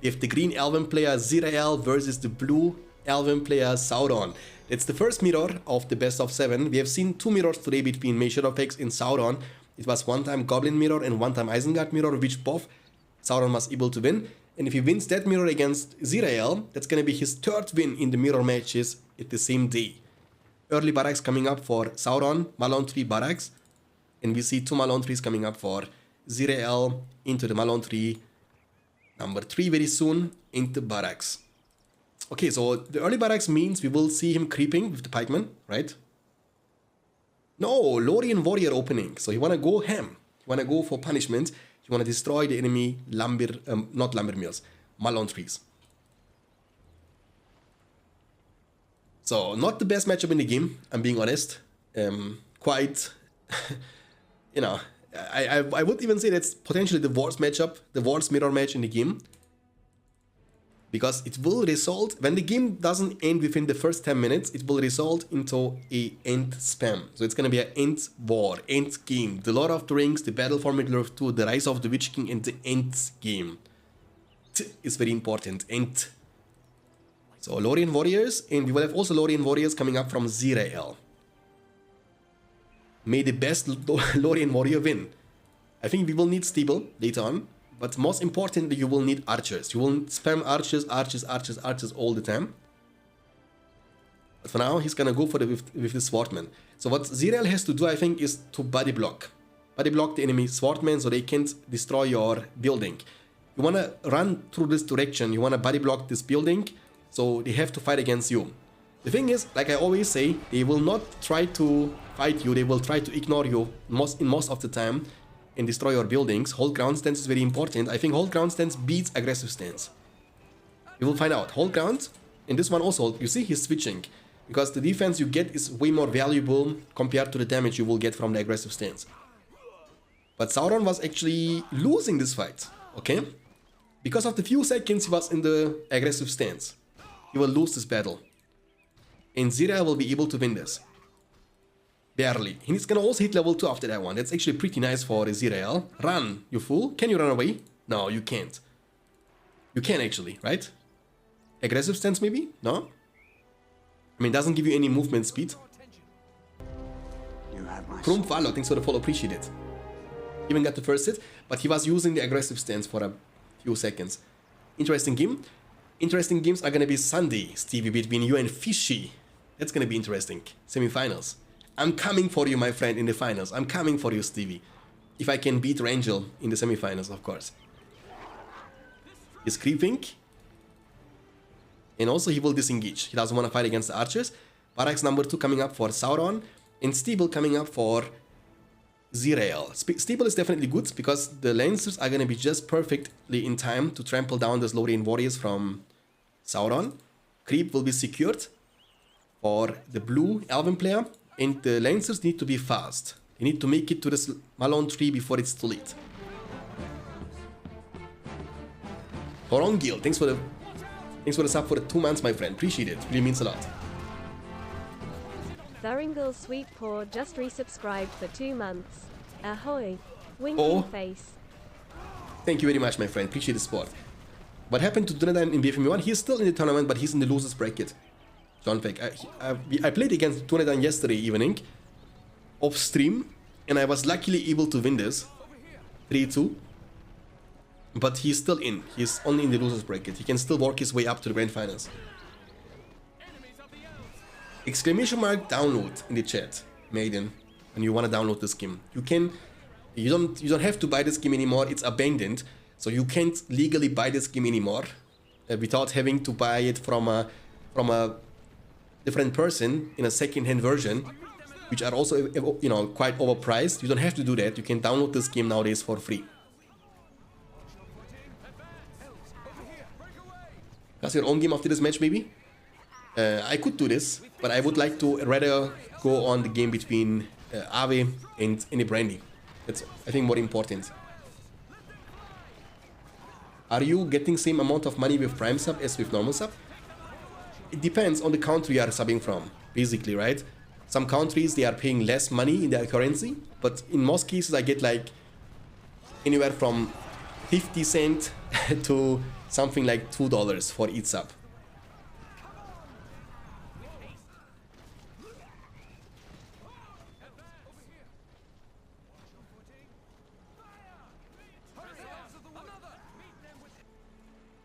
We have the green elven player Zirael versus the blue elven player Sauron. It's the first mirror of the best of 7. We have seen 2 mirrors today between Mage RotWK and Sauron. It was one time Goblin mirror and one time Isengard mirror, which both Sauron was able to win. And if he wins that mirror against Zirael, that's going to be his 3rd win in the mirror matches at the same day. Early barracks coming up for Sauron, Malon 3 barracks. And we see 2 Malon 3s coming up for Zirael into the Malon 3 number 3 very soon into barracks. Okay, so the early barracks means we will see him creeping with the pikeman, right? No, Lorien warrior opening. So you want to go ham. You want to go for punishment. You want to destroy the enemy not lumber mills, Malon 3s. So not the best matchup in the game, I'm being honest. Quite, you know, I would even say that's potentially the worst matchup, the worst mirror match in the game. Because it will result, when the game doesn't end within the first 10 minutes, it will result into a end spam. So it's going to be an end war, end game. The Lord of the Rings, the Battle for Middle-earth 2, the Rise of the Witch King, and the end game. T is very important, end. So Lorien warriors, and we will have also Lorien warriors coming up from Zirael. May the best Lorien warrior win. I think we will need Steeple later on. But most importantly, you will need archers. You will spam archers, archers, archers, archers all the time. But for now, he's gonna go for the with the swordman. So what Zirael has to do, I think, is to body block. Body block the enemy swordman so they can't destroy your building. You wanna run through this direction. You wanna body block this building, so they have to fight against you. The thing is, like I always say, they will not try to fight you. They will try to ignore you most of the time. And destroy your buildings. Hold ground stance is very important. I think hold ground stance beats aggressive stance. You will find out. Hold ground. And this one also, you see he's switching. Because the defense you get is way more valuable compared to the damage you will get from the aggressive stance. But Sauron was actually losing this fight. Okay? Because of the few seconds he was in the aggressive stance. He will lose this battle. And Zirael will be able to win this. Barely. He's gonna also hit level 2 after that one. That's actually pretty nice for Zirael. Run, you fool. Can you run away? No, you can't. You can actually, right? Aggressive stance maybe? No? I mean, it doesn't give you any movement speed. Krum Fallo, thanks for the follow, appreciate it. Even got the first hit, but he was using the aggressive stance for a few seconds. Interesting game. Interesting games are gonna be Sunday, Stevie, between you and Fishy. That's gonna be interesting. Semi-finals. I'm coming for you, my friend, in the finals. I'm coming for you, Stevie. If I can beat Rangel in the semi-finals, of course. He's creeping. And also he will disengage. He doesn't want to fight against the archers. Barracks number 2 coming up for Sauron. And Steeple coming up for Zirael. Steeple is definitely good because the Lancers are going to be just perfectly in time to trample down those Lorien warriors from Sauron. Creep will be secured for the blue elven player. And the Lancers need to be fast. They need to make it to this Malon 3 before it's too late. Horongil, thanks for the sub for the 2 months, my friend. Appreciate it. Really means a lot. Thuringle Sweet Paw just resubscribed for 2 months. Ahoy. Winking face. Thank you very much, my friend. Appreciate the support. What happened to Dunedain in BFME1? He's still in the tournament, but he's in the losers bracket. John Fake. I played against Dunedain yesterday evening off stream, and I was luckily able to win this 3-2. But he's still in. He's only in the losers bracket. He can still work his way up to the grand finals. Exclamation mark download in the chat, Maiden, when you want to download this game. You don't have to buy this game anymore. It's abandoned, so you can't legally buy this game anymore without having to buy it from a different person in a second-hand version, which are also, you know, quite overpriced. You don't have to do that. You can download this game nowadays for free. That's your own game after this match, maybe? I could do this, but I would like to rather go on the game between Ave and Brandy. That's, I think, more important. Are you getting same amount of money with Prime sub as with normal sub? It depends on the country you are subbing from, basically, right? Some countries, they are paying less money in their currency, but in most cases I get like anywhere from 50 cent to something like $2 for each sub.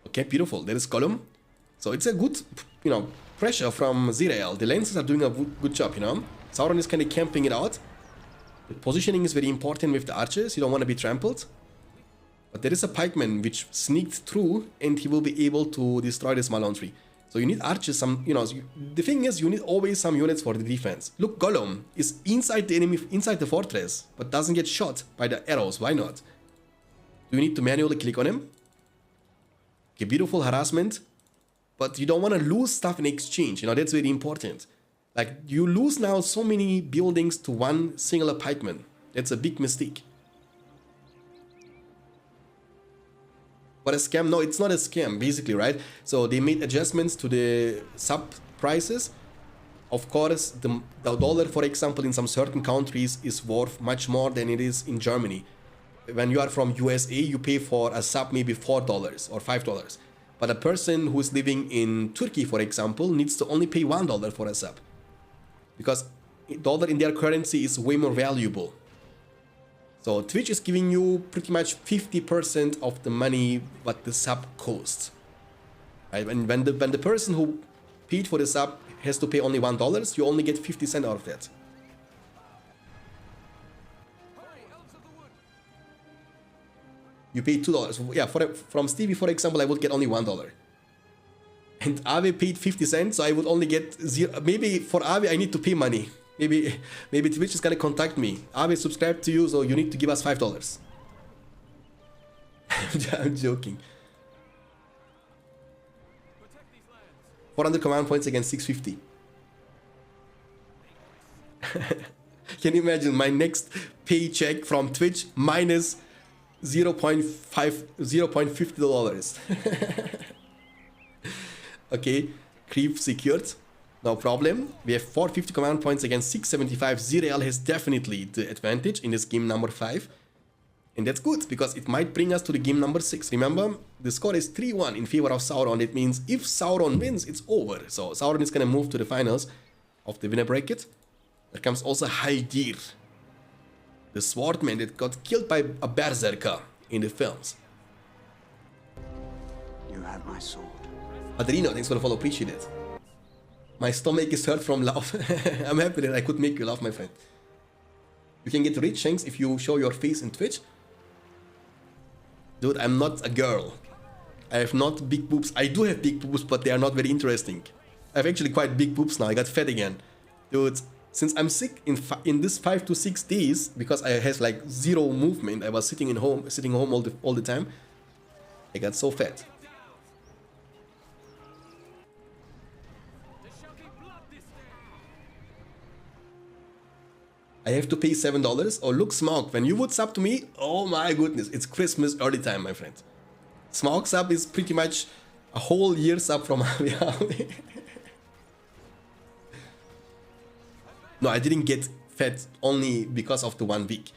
Okay, beautiful. There is column. So it's a good, you know, pressure from Zirael. The Lancers are doing a good job, you know. Sauron is kind of camping it out. The positioning is very important with the archers. You don't want to be trampled. But there is a pikeman which sneaked through and he will be able to destroy this Malon tree. So you need archers, some, you know, the thing is you need always some units for the defense. Look, Gollum is inside the enemy, inside the fortress, but doesn't get shot by the arrows. Why not? Do you need to manually click on him? Okay, beautiful harassment, but you don't want to lose stuff in exchange. You know, that's very important. Like, you lose now so many buildings to one singular pikeman. That's a big mistake. What a scam? No, it's not a scam, basically, right? So they made adjustments to the sub prices. Of course, the dollar, for example, in some certain countries is worth much more than it is in Germany. When you are from USA, you pay for a sub maybe $4 or $5. But a person who is living in Turkey, for example, needs to only pay $1 for a sub. Because dollar in their currency is way more valuable. So Twitch is giving you pretty much 50% of the money what the sub costs. Right? And when the person who paid for the sub has to pay only $1, you only get 50 cents out of that. You pay $2. Yeah, from Stevie, for example, I would get only $1. And Ave paid 50 cents, so I would only get zero. Maybe for Ave, I need to pay money. Maybe Twitch is gonna contact me. Ave subscribed to you, so you need to give us $5. I'm joking. 400 command points against 650. Can you imagine my next paycheck from Twitch minus $0.50? Okay, creep secured, no problem. We have 450 command points against 675. Zirael has definitely the advantage in this game number 5. And that's good, because it might bring us to the game number 6. Remember, the score is 3-1 in favor of Sauron. It means if Sauron wins, it's over. So Sauron is going to move to the finals of the winner bracket. There comes also Haldir, the swordman that got killed by a berserker in the films. You have my sword. Adrino, thanks for the follow, appreciate it. My stomach is hurt from laugh. I'm happy that I could make you laugh, my friend. You can get rich, Shanks, if you show your face in Twitch. Dude, I'm not a girl. I have not big boobs. I do have big boobs, but they are not very interesting. I have actually quite big boobs now. I got fat again. Dude, since I'm sick in this 5 to 6 days, because I had like zero movement, I was sitting home all the time. I got so fat. I have to pay $7. Oh, look, Smaug, when you would sub to me, oh my goodness, it's Christmas early time, my friend. Smaug sub is pretty much a whole year sub from Avi. No, I didn't get fat only because of the 1 week.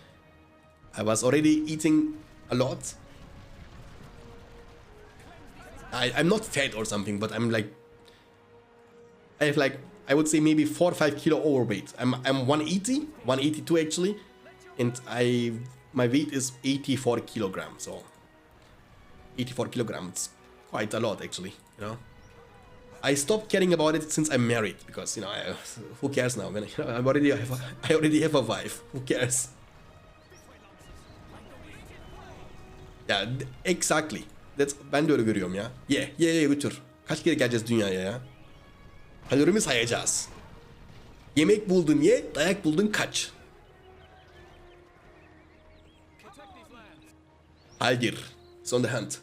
I was already eating a lot. I'm not fat or something, but I'm like, I have like, I would say maybe 4 or 5 kilo overweight. I'm 180, 182 actually, and my weight is 84 kilograms. So 84 kilograms, it's quite a lot actually, you know. I stopped caring about it since I'm married, because you know, who cares now? When I already have a wife. Who cares? Ya exactly. That's, ben de öyle görüyorum ya. Ye götür. Kaç kere geleceğiz dünyaya ya? Kalorimi sayacağız. Yemek buldun ye, dayak buldun kaç. Haldir. It's on the hunt.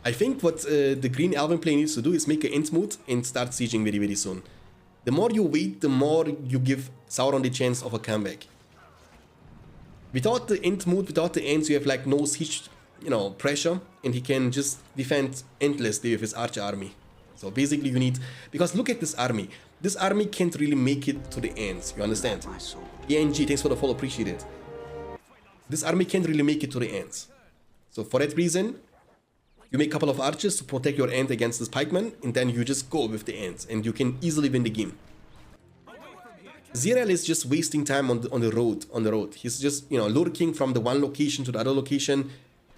I think what the Green Elven play needs to do is make an end mood and start sieging very, very soon. The more you wait, the more you give Sauron the chance of a comeback. Without the end mood, without the ends, you have like no siege, you know, pressure, and he can just defend endlessly with his archer army. So basically you need, because look at this army. This army can't really make it to the ends, you understand? ENG, thanks for the follow, appreciate it. This army can't really make it to the ends. So for that reason, you make a couple of archers to protect your Ent against this pikeman, and then you just go with the Ents, and you can easily win the game. Zirael is just wasting time on the road. He's just, you know, lurking from the one location to the other location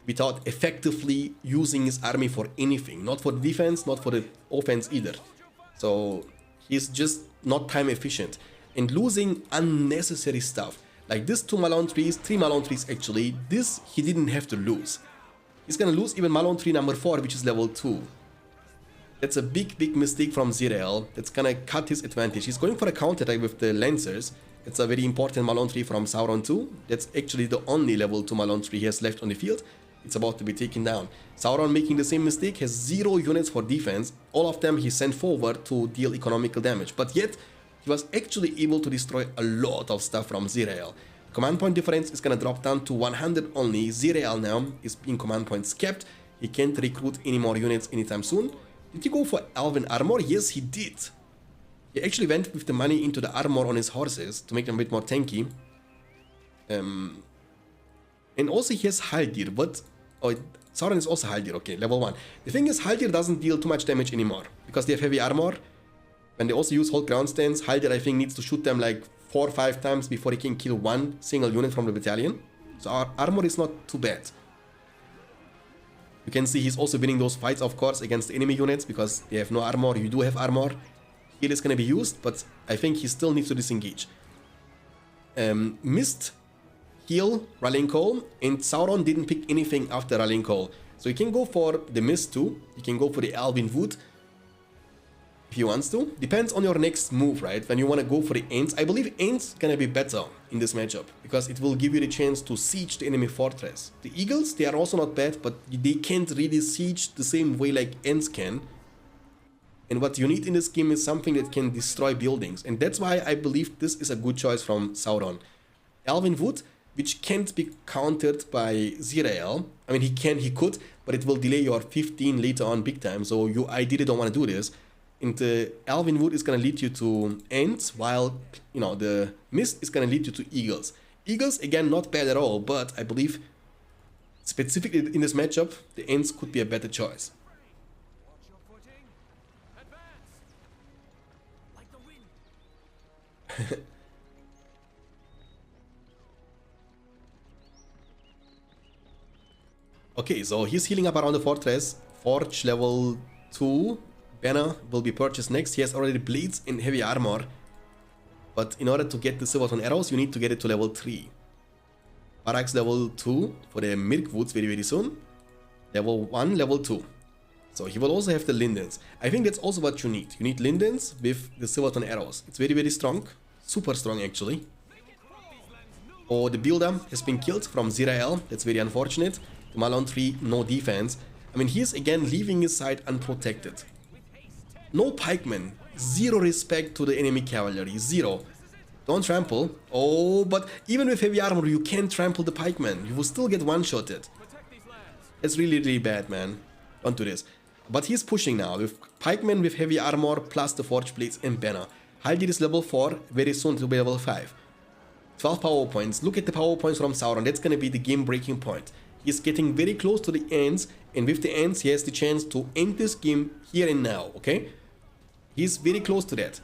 without effectively using his army for anything. Not for defense, not for the offense either. So he's just not time efficient and losing unnecessary stuff. Like this 2 Malone trees, 3 Malone trees actually, this he didn't have to lose. He's gonna lose even Malone tree number 4, which is level 2. That's a big mistake from Zirael. That's gonna cut his advantage. He's going for a counter attack with the Lancers. It's a very important Malone tree from Sauron 2. That's actually the only level 2 Malone tree he has left on the field. It's about to be taken down. Sauron, making the same mistake, has 0 units for defense. All of them he sent forward to deal economical damage. But yet, he was actually able to destroy a lot of stuff from Zirael. Command point difference is gonna drop down to 100 only. Zirael now is being command points kept. He can't recruit any more units anytime soon. Did he go for Elven armor? Yes, he did. He actually went with the money into the armor on his horses to make them a bit more tanky. And also he has Haldir, but... Oh, Sauron is also Haldir, okay, level 1. The thing is, Haldir doesn't deal too much damage anymore, because they have heavy armor. When they also use hold ground stance, Haldir I think needs to shoot them like 4 or 5 times before he can kill one single unit from the battalion. So our armor is not too bad. You can see he's also winning those fights, of course, against the enemy units, because they have no armor, you do have armor. Heal is gonna be used, but I think he still needs to disengage. Mist, heal, Rallying Call, and Sauron didn't pick anything after Rallying Call. So you can go for the Mist too, you can go for the Elven Wood, if he wants to. Depends on your next move, right? When you want to go for the Ents, I believe Ents gonna be better in this matchup, because it will give you the chance to siege the enemy fortress. The Eagles, they are also not bad, but they can't really siege the same way like Ents can. And what you need in this game is something that can destroy buildings, and that's why I believe this is a good choice from Sauron. Elven Wood, which can't be countered by Zirael. I mean, he could, but it will delay your 15 later on big time, so you ideally don't want to do this. And the Elven Wood is going to lead you to Ents, while, you know, the Mist is going to lead you to Eagles. Eagles, again, not bad at all, but I believe specifically in this matchup, the Ents could be a better choice. Okay, so he's healing up around the fortress. Forge level 2. Banner will be purchased next. He has already blades and heavy armor. But in order to get the Silverstone arrows, you need to get it to level 3. Barracks level 2 for the Mirkwoods very soon. Level 1, level 2. So he will also have the Lindens. I think that's also what you need. You need Lindens with the Silverstone arrows. It's very strong. Super strong actually. Oh, the builder has been killed from Zirael. That's very unfortunate. The Malon 3, no defense. I mean, he's again leaving his side unprotected. No pikemen. 0 respect to the enemy cavalry. 0. Don't trample. Oh, but even with heavy armor, you can't trample the pikemen. You will still get one-shotted. It's really bad, man. Don't do this. But he's pushing now with pikemen with heavy armor plus the forge blades and banner. Haldir is level 4. Very soon to be level 5. 12 power points. Look at the power points from Sauron. That's gonna be the game-breaking point. He's getting very close to the ends, and with the ends, he has the chance to end this game here and now, okay? He's very close to that.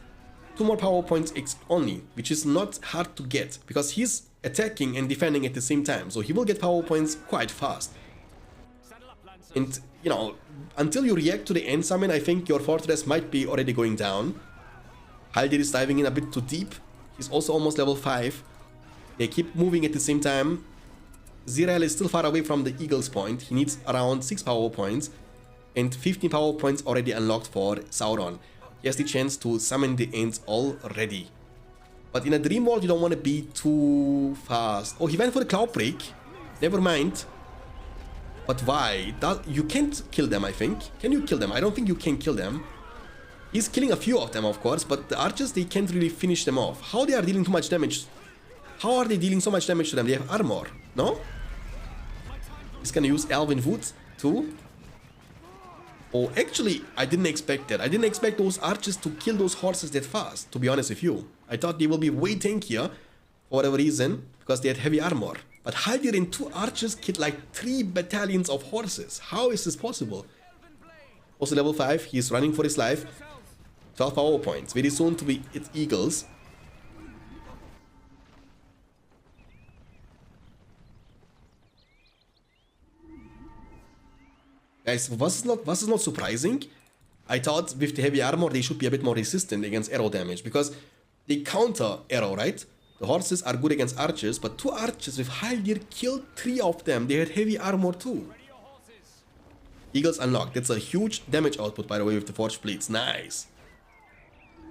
2 more power points only, which is not hard to get, because he's attacking and defending at the same time, so he will get power points quite fast. And, you know, until you react to the end summon, I think your fortress might be already going down. Haldir is diving in a bit too deep. He's also almost level 5. They keep moving at the same time. Zirael is still far away from the Eagle's point. He needs around 6 power points and 15 power points already unlocked for Sauron. He has the chance to summon the Ents already. But in a dream world, you don't want to be too fast. Oh, he went for the Cloud Break. Never mind. But why? You can't kill them, I think. Can you kill them? I don't think you can kill them. He's killing a few of them, of course, but the archers, they can't really finish them off. How they are dealing too much damage? How are they dealing so much damage to them? They have armor, no? He's gonna use Elven Wood too. Oh, actually, I didn't expect that. I didn't expect those archers to kill those horses that fast, to be honest with you. I thought they will be way tankier, for whatever reason, because they had heavy armor. But Haldir and 2 archers killed like 3 battalions of horses. How is this possible? Also level 5, he's running for his life. 12 power points. Very soon to be its eagles. Guys, was it not surprising? I thought with the heavy armor they should be a bit more resistant against arrow damage because they counter arrow, right? The horses are good against archers, but 2 archers with Haldir killed 3 of them. They had heavy armor too. Eagles unlocked. That's a huge damage output, by the way, with the forged blades. Nice.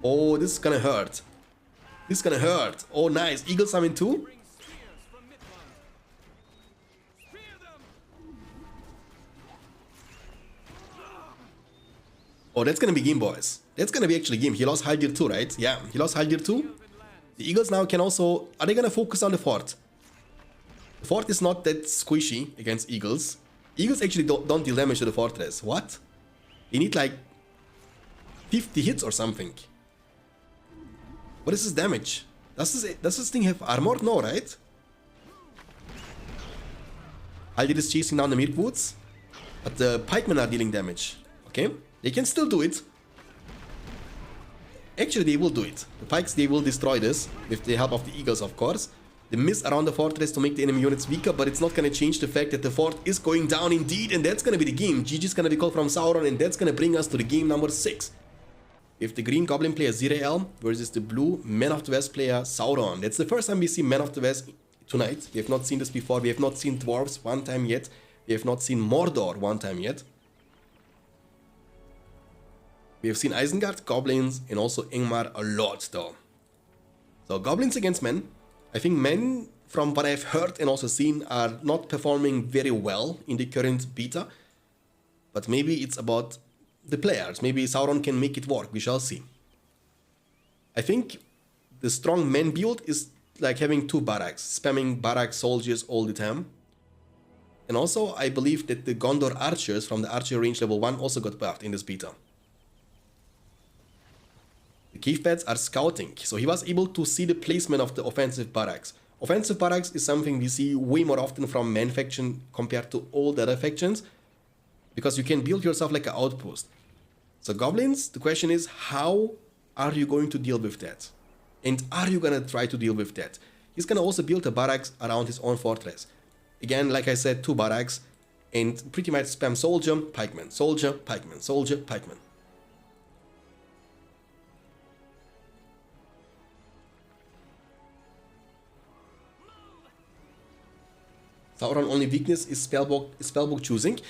Oh, this is gonna hurt. This is gonna hurt. Oh, nice. Eagle summon too. Oh, that's gonna be game, boys. That's gonna be actually game. He lost Haldir too, right? Yeah, he lost Haldir too. The Eagles now can also... Are they gonna focus on the fort? The fort is not that squishy against Eagles. Eagles actually don't deal damage to the fortress. What? They need like 50 hits or something. What is this damage? Does this thing have armor? No, right? Haldir is chasing down the Mirkwoods. But the pikemen are dealing damage. Okay? They can still do it. Actually, they will do it. The pikes, they will destroy this with the help of the eagles, of course. They miss around the fortress to make the enemy units weaker, but it's not going to change the fact that the fort is going down indeed, and that's going to be the game. GG is going to be called from Sauron, and that's going to bring us to the game number 6. With the green goblin player Zirael versus the blue Man of the West player Sauron. That's the first time we see Man of the West tonight. We have not seen this before. We have not seen dwarves one time yet. We have not seen Mordor one time yet. We have seen Isengard, Goblins, and also Ingmar a lot though. So Goblins against men. I think men, from what I've heard and also seen, are not performing very well in the current beta. But maybe it's about the players. Maybe Sauron can make it work. We shall see. I think the strong men build is like having 2 barracks, spamming barrack soldiers all the time. And also I believe that the Gondor archers from the archer range level 1 also got buffed in this beta. The cave bats are scouting, so he was able to see the placement of the offensive barracks. Offensive barracks is something we see way more often from man faction compared to all the other factions, because you can build yourself like an outpost. So Goblins, the question is, how are you going to deal with that? And are you going to try to deal with that? He's going to also build a barracks around his own fortress. Again, like I said, 2 barracks, and pretty much spam soldier, pikeman, soldier, pikeman, soldier, pikeman. Sauron only weakness is spellbook choosing.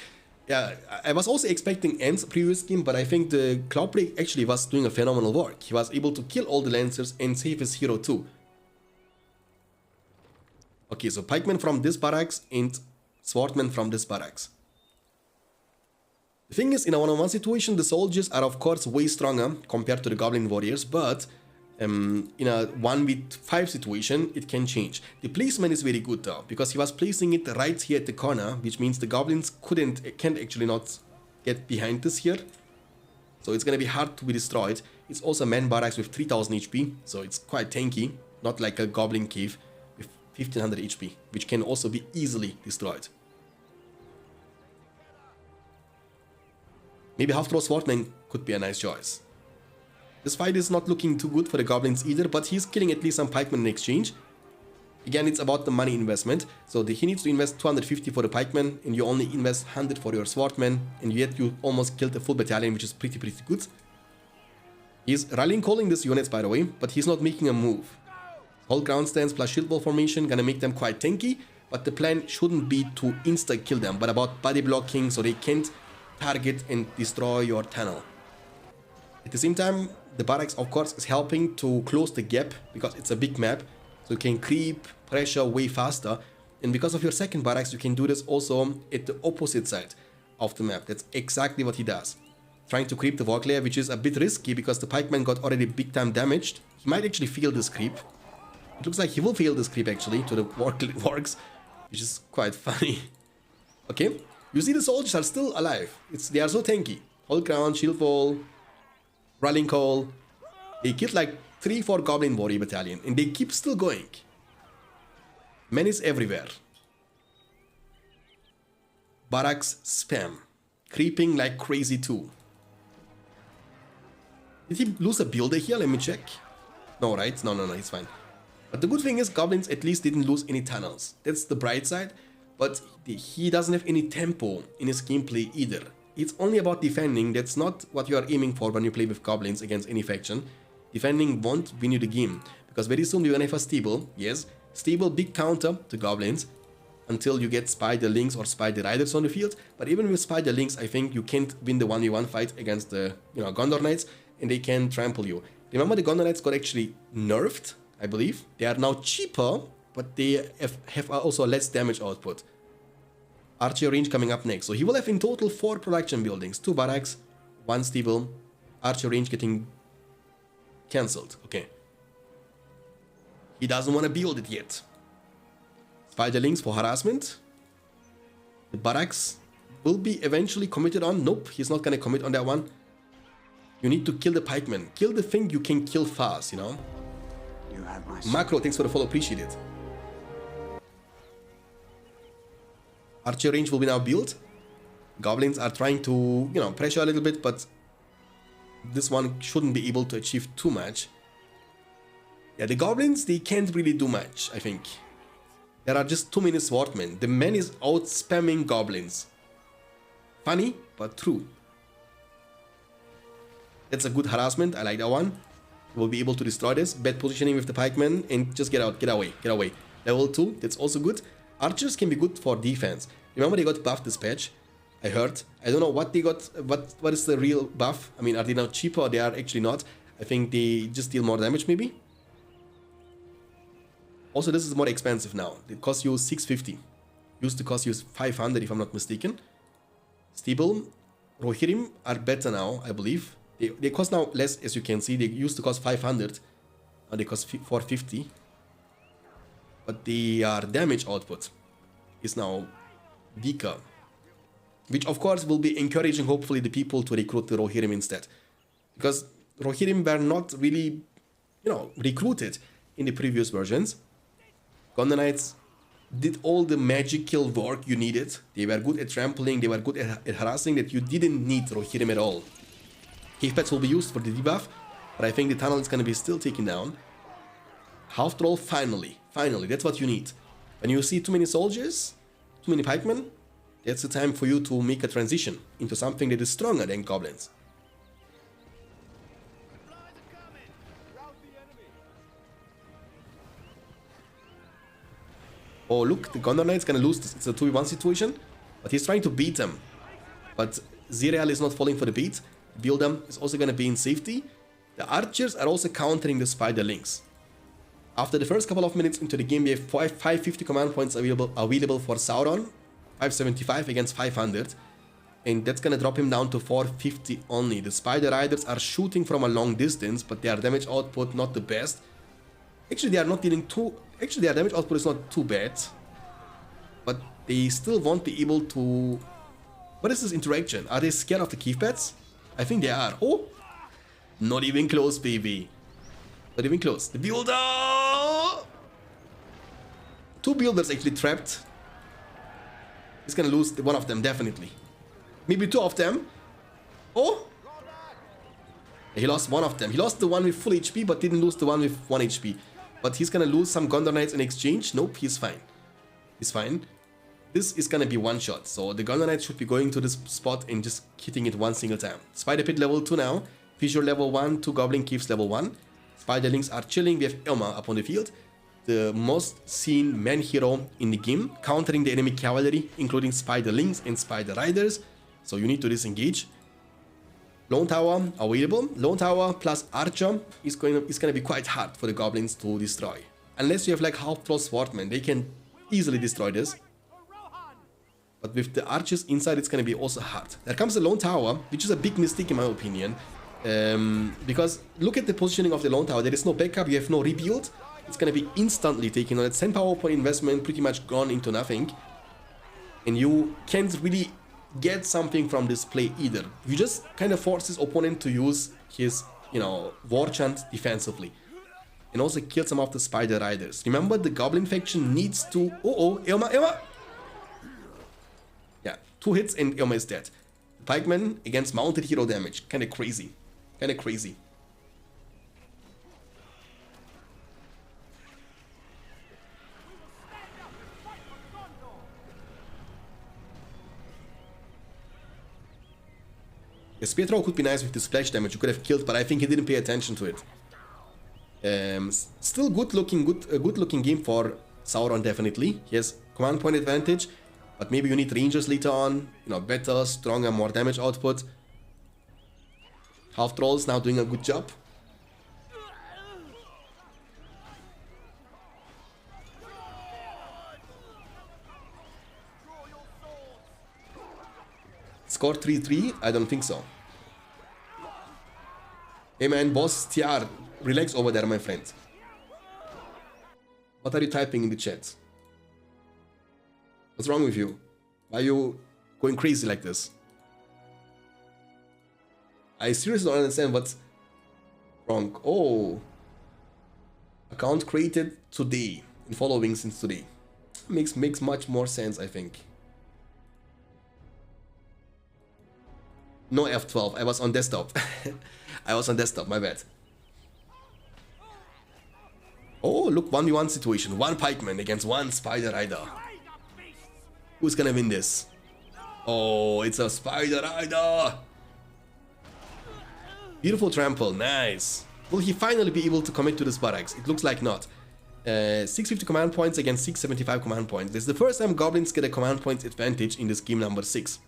Yeah, I was also expecting ends previous game, but I think the Cloudbreak actually was doing a phenomenal work. He was able to kill all the Lancers and save his hero too. Okay, so pikemen from this barracks and swordmen from this barracks. The thing is, in a 1-on-1 situation, the soldiers are of course way stronger compared to the Goblin warriors, but in a 1v5 situation, it can change. The placement is very good though, because he was placing it right here at the corner, which means the Goblins can't actually not get behind this here. So it's gonna be hard to be destroyed. It's also a man barracks with 3000 HP, so it's quite tanky, not like a Goblin cave with 1500 HP, which can also be easily destroyed. Maybe half-throw swordman could be a nice choice. This fight is not looking too good for the Goblins either, but he's killing at least some pikemen in exchange. Again, it's about the money investment. So he needs to invest 250 for the pikemen, and you only invest 100 for your swordmen, and yet you almost killed a full battalion, which is pretty good. He's rallying calling these units, by the way, but he's not making a move. Whole ground stance plus shield wall formation gonna make them quite tanky, but the plan shouldn't be to insta-kill them, but about body blocking so they can't target and destroy your tunnel. At the same time, the barracks of course is helping to close the gap because it's a big map, so you can creep pressure way faster, and because of your second barracks you can do this also at the opposite side of the map. That's exactly what he does. Trying to creep the walk layer, which is a bit risky because the pikeman got already big time damaged. He might actually fail this creep. It looks like he will fail this creep actually to the works, which is quite funny. Okay, you see the soldiers are still alive. They are so tanky. Hold ground, shield wall, rallying call. They killed like 3-4 Goblin warrior battalion, and they keep still going. Men is everywhere. Barracks spam. Creeping like crazy too. Did he lose a builder here? Let me check. No, right? No, he's fine. But the good thing is Goblins at least didn't lose any tunnels. That's the bright side. But he doesn't have any tempo in his gameplay either. It's only about defending. That's not what you are aiming for when you play with Goblins against any faction. Defending won't win you the game. Because very soon you're gonna have a stable. Yes, stable big counter to Goblins. Until you get Spiderlings or Spider Riders on the field. But even with Spiderlings, I think you can't win the 1v1 fight against the Gondor Knights. And they can trample you. Remember the Gondor Knights got actually nerfed, I believe. They are now cheaper, but they have also less damage output. Archer range coming up next. So he will have in total 4 production buildings. 2 barracks, 1 stable. Archer range getting cancelled. Okay. He doesn't want to build it yet. Spiderlings for harassment. The barracks will be eventually committed on. Nope, he's not going to commit on that one. You need to kill the pikemen. Kill the thing you can kill fast, you know? You have my Macro, thanks for the follow, appreciate it. Archer range will be now built. Goblins are trying to, pressure a little bit, but this one shouldn't be able to achieve too much. Yeah, the Goblins, they can't really do much, I think. There are just too many swordmen. The man is out spamming Goblins. Funny, but true. That's a good harassment. I like that one. We'll be able to destroy this. Bad positioning with the pikemen and just get out. Get away. Get away. Level 2. That's also good. Archers can be good for defense. Remember they got buffed this patch. I heard. I don't know what they got. What is the real buff? I mean, are they now cheaper or they are actually not? I think they just deal more damage maybe. Also, this is more expensive now. It costs you 650. Used to cost you 500 if I'm not mistaken. Stable. Rohirrim are better now, I believe. They cost now less, as you can see. They used to cost 500. Now they cost 450. But their damage output is now weaker. Which of course will be encouraging hopefully the people to recruit the Rohirrim instead. Because Rohirrim were not really, recruited in the previous versions. Gondor Knights did all the magical work you needed. They were good at trampling, they were good at harassing, that you didn't need Rohirrim at all. Cave pets will be used for the debuff, but I think the tunnel is going to be still taken down. Half troll, finally, that's what you need. When you see too many soldiers, too many pikemen, that's the time for you to make a transition into something that is stronger than goblins. Oh look, the Gondor Knight's gonna lose this. It's a 2v1 situation, but he's trying to beat them. But Zirael is not falling for the beat. Buildam is also gonna be in safety. The archers are also countering the Spiderlings. After the first couple of minutes into the game, we have 550 command points available for Sauron. 575 against 500. And that's gonna drop him down to 450 only. The Spider Riders are shooting from a long distance, but their damage output not the best. Actually, they are not dealing too... Actually, their damage output is not too bad. But they still won't be able to... What is this interaction? Are they scared of the cave pets? I think they are. Oh! Not even close, baby. Not even close. The builder! 2 builders actually trapped. He's gonna lose one of them, definitely. Maybe 2 of them. Oh! He lost one of them. He lost the one with full HP, but didn't lose the one with 1 HP. But he's gonna lose some Gondor Knights in exchange. Nope, he's fine. He's fine. This is gonna be one shot. So the Gondor Knights should be going to this spot and just hitting it one single time. Spider Pit level 2 now. Fissure level 1, 2 Goblin Caves level 1. Spiderlings are chilling. We have Elma up on the field. The most seen man hero in the game. Countering the enemy cavalry, including Spiderlings and Spider Riders. So you need to disengage. Lone Tower available. Lone Tower plus Archer is going to be quite hard for the Goblins to destroy. Unless you have like half-troll swordmen, they can easily destroy this. But with the archers inside, it's going to be also hard. There comes the Lone Tower, which is a big mistake in my opinion. Because look at the positioning of the Lone Tower. There is no backup, you have no rebuild. It's going to be instantly taken on. It's 10 power point investment, pretty much gone into nothing. And you can't really get something from this play either. You just kind of force his opponent to use his, war chant defensively. And also kill some of the Spider Riders. Remember, the Goblin faction needs to... Elma! Yeah, 2 hits and Irma is dead. Pikeman against mounted hero damage. Kinda crazy. Kinda crazy. The spear throw could be nice with the splash damage. You could have killed, but I think he didn't pay attention to it. Still good looking game for Sauron, definitely. He has command point advantage, but maybe you need rangers later on. You know, better, stronger, more damage output. Half trolls now doing a good job. Score 3-3? I don't think so. Hey man, boss TR, relax over there, my friend. What are you typing in the chat? What's wrong with you? Why are you going crazy like this? I seriously don't understand what's wrong. Oh. Account created today. And following since today. Makes much more sense, I think. No F12, I was on desktop. I was on desktop, my bad. Oh, look, 1v1 situation. 1 pikeman against 1 spider rider. Who's gonna win this? Oh, it's a spider rider. Beautiful trample, nice. Will he finally be able to commit to this barracks? It looks like not. 650 command points against 675 command points. This is the first time goblins get a command point advantage in this game number 6.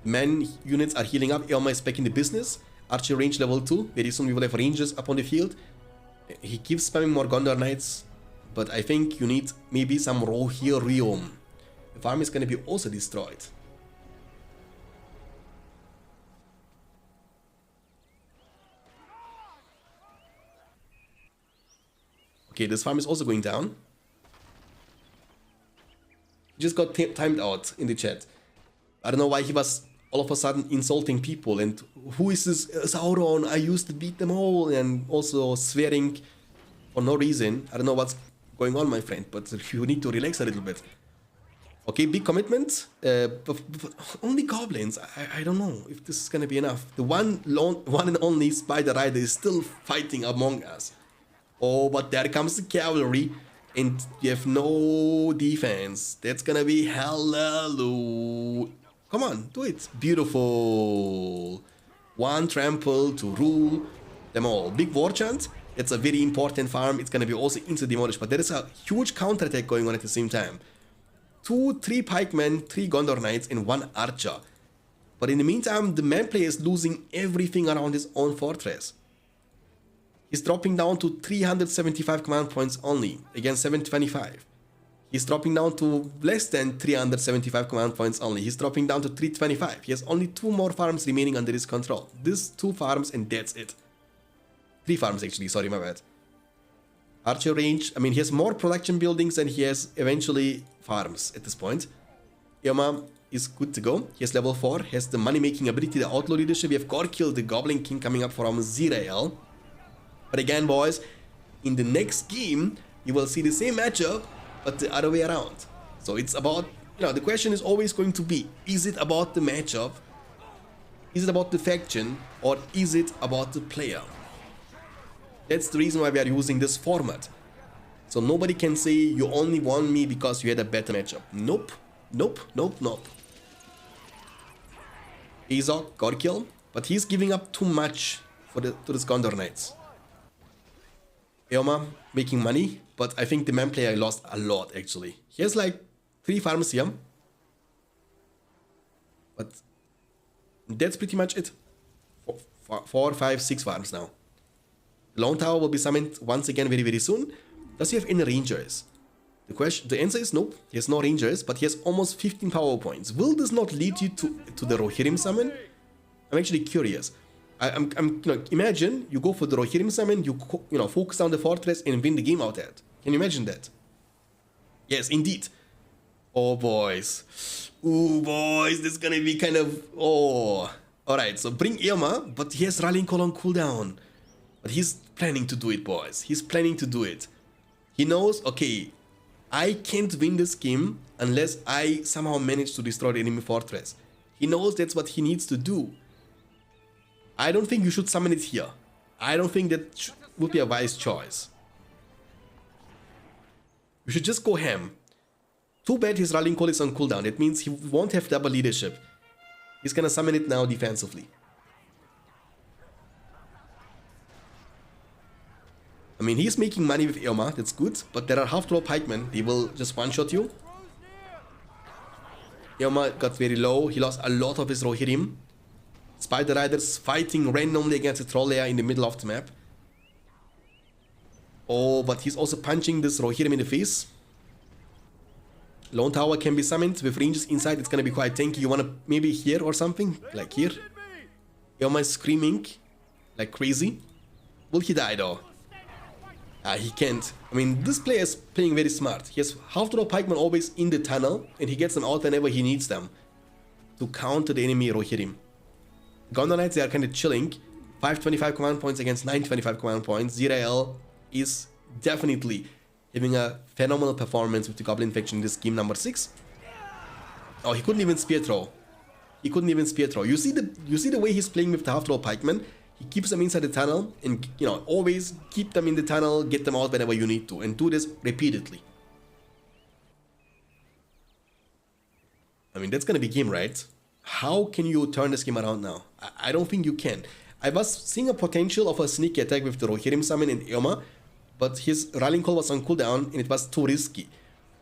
Men units are healing up. Irma is back in the business. Archer range level 2. Very soon we will have rangers up on the field. He keeps spamming more Gondor Knights. But I think you need maybe some Rohirrim. The farm is going to be also destroyed. Okay, this farm is also going down. He just got timed out in the chat. I don't know why he was all of a sudden insulting people and who is this Sauron? I used to beat them all, and also swearing for no reason. I don't know what's going on, my friend, but you need to relax a little bit. Okay, big commitment. But only goblins. I don't know if this is gonna be enough. The one and only spider rider is still fighting among us. Oh, but there comes the cavalry, and you have no defense. That's gonna be hallelujah. Come on, do it. Beautiful. 1 trample to rule them all. Big war chant. That's a very important farm. It's gonna be also instant demolished, but there is a huge counterattack going on at the same time. 2, 3 pikemen, 3 Gondor Knights, and 1 archer. But in the meantime, the man player is losing everything around his own fortress. He's dropping down to 375 command points only, against 725. He's dropping down to less than 375 command points only. He's dropping down to 325. He has only 2 more farms remaining under his control. These 2 farms and that's it. 3 farms actually, sorry, my bad. Archer range, I mean, he has more production buildings than he has eventually farms at this point. Irma is good to go. He has level 4, has the money-making ability, the outlaw leadership. We have Gorkil, the Goblin King, coming up from Zirael. But again, boys, in the next game, you will see the same matchup, but the other way around. So it's about, you know, the question is always going to be, is it about the matchup? Is it about the faction? Or is it about the player? That's the reason why we are using this format. So nobody can say you only won me because you had a better matchup. Nope. Nope. Nope. Nope. Azog, Gorkil, but he's giving up too much to this Gondor Knights. Irma making money, but I think the man player lost a lot actually. He has like 3 farms here. But that's pretty much it. 4, 5, 6 farms now. The Lone Tower will be summoned once again very, very soon. Does he have any rangers? The answer is nope. He has no rangers, but he has almost 15 power points. Will this not lead you to the Rohirrim summon? I'm actually curious. I'm you know, imagine you go for the Rohirrim summon, you know, focus on the fortress and win the game out there. Can you imagine that? Yes, indeed. Oh, boys. Ooh, boys, this is gonna be kind of... Oh. Alright, so bring Irma, but he has Rallying Call on cooldown. But he's planning to do it, boys. He's planning to do it. He knows, okay, I can't win this game unless I somehow manage to destroy the enemy fortress. He knows that's what he needs to do. I don't think you should summon it here. I don't think that would be a wise choice. You should just go ham. Too bad his rallying call is on cooldown. That means he won't have double leadership. He's gonna summon it now defensively. I mean, he's making money with Irma, that's good, but there are half-throw pikemen, they will just one-shot you. Irma got very low, he lost a lot of his Rohirrim. Spider Riders fighting randomly against a troll layer in the middle of the map. Oh, but he's also punching this Rohirrim in the face. Lone Tower can be summoned with ranges inside, it's gonna be quite tanky. You wanna maybe here or something, like here. Irma is screaming like crazy. Will he die though? He can't. I mean, this player is playing very smart. He has half-throw pikemen always in the tunnel, and he gets them out whenever he needs them to counter the enemy Rohirrim. Gondor Knights, they are kind of chilling. 525 command points against 925 command points. Zirael is definitely having a phenomenal performance with the Goblin faction in this game number 6. Oh, he couldn't even spear throw. He couldn't even spear throw. You see the way he's playing with the half-throw pikemen? He keeps them inside the tunnel and, you know, always keep them in the tunnel, get them out whenever you need to, and do this repeatedly. I mean, that's gonna be game, right? How can you turn this game around now? I don't think you can. I was seeing a potential of a sneaky attack with the Rohirrim summon in Irma, but his rallying call was on cooldown and it was too risky.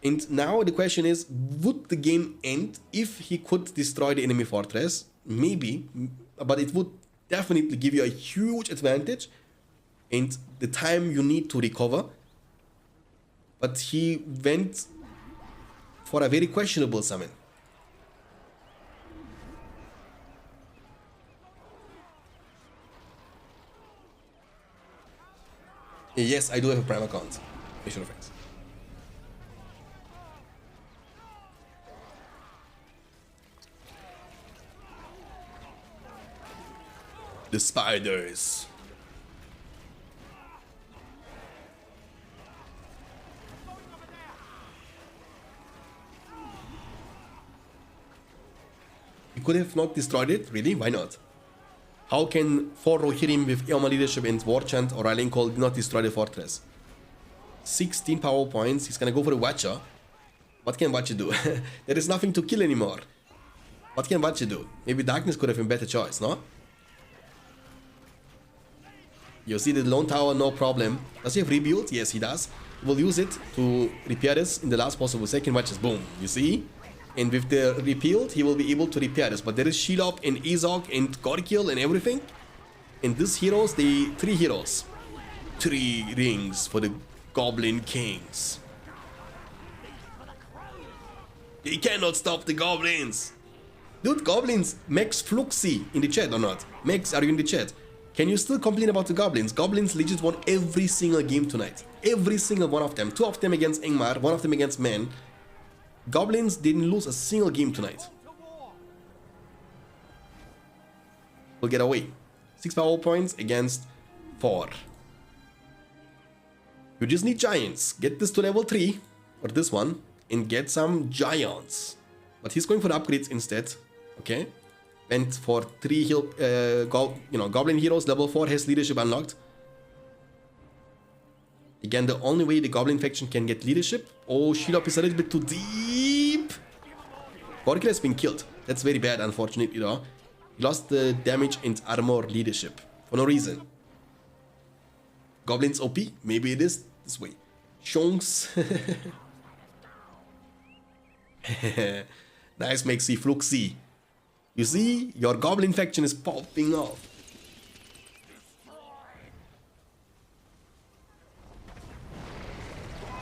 And now the question is, would the game end if he could destroy the enemy fortress? Maybe, but it would definitely give you a huge advantage and the time you need to recover. But he went for a very questionable summon. Yes, I do have a Prime account. Visual effects. The spiders. You could have not destroyed it, really? Why not? How can 4 Rohirrim with Irma leadership and War Chant or Rallying Call not destroy the fortress? 16 power points, he's gonna go for the Watcher. What can Watcher do? There is nothing to kill anymore. What can Watcher do? Maybe Darkness could have been a better choice, no? You see the Lone Tower, no problem. Does he have rebuild? Yes, he does. He will use it to repair this in the last possible second. Watches, boom. You see? And with the rebuild, he will be able to repair this. But there is Shelob and Izog and Gorkil and everything. And these heroes, the 3 heroes. 3 rings for the Goblin Kings. He cannot stop the Goblins. Dude, Goblins, Max Fluxy in the chat or not? Max, are you in the chat? Can you still complain about the Goblins? Goblins legit won every single game tonight. Every single one of them. 2 of them against Ingmar, 1 of them against Men. Goblins didn't lose a single game tonight. We'll get away. 6 power points against 4. You just need giants. Get this to level 3, or this one, and get some giants. But he's going for the upgrades instead. Okay. Went for 3 Goblin heroes. Level 4 has leadership unlocked. Again, the only way the Goblin faction can get leadership. Oh, Shelob is a little bit too deep. Gorkil has been killed. That's very bad, unfortunately, though. He lost the damage and armor leadership for no reason. Goblins OP? Maybe it is this way. Shanks. Nice, Maxi Fluxy. You see, your Goblin faction is popping off.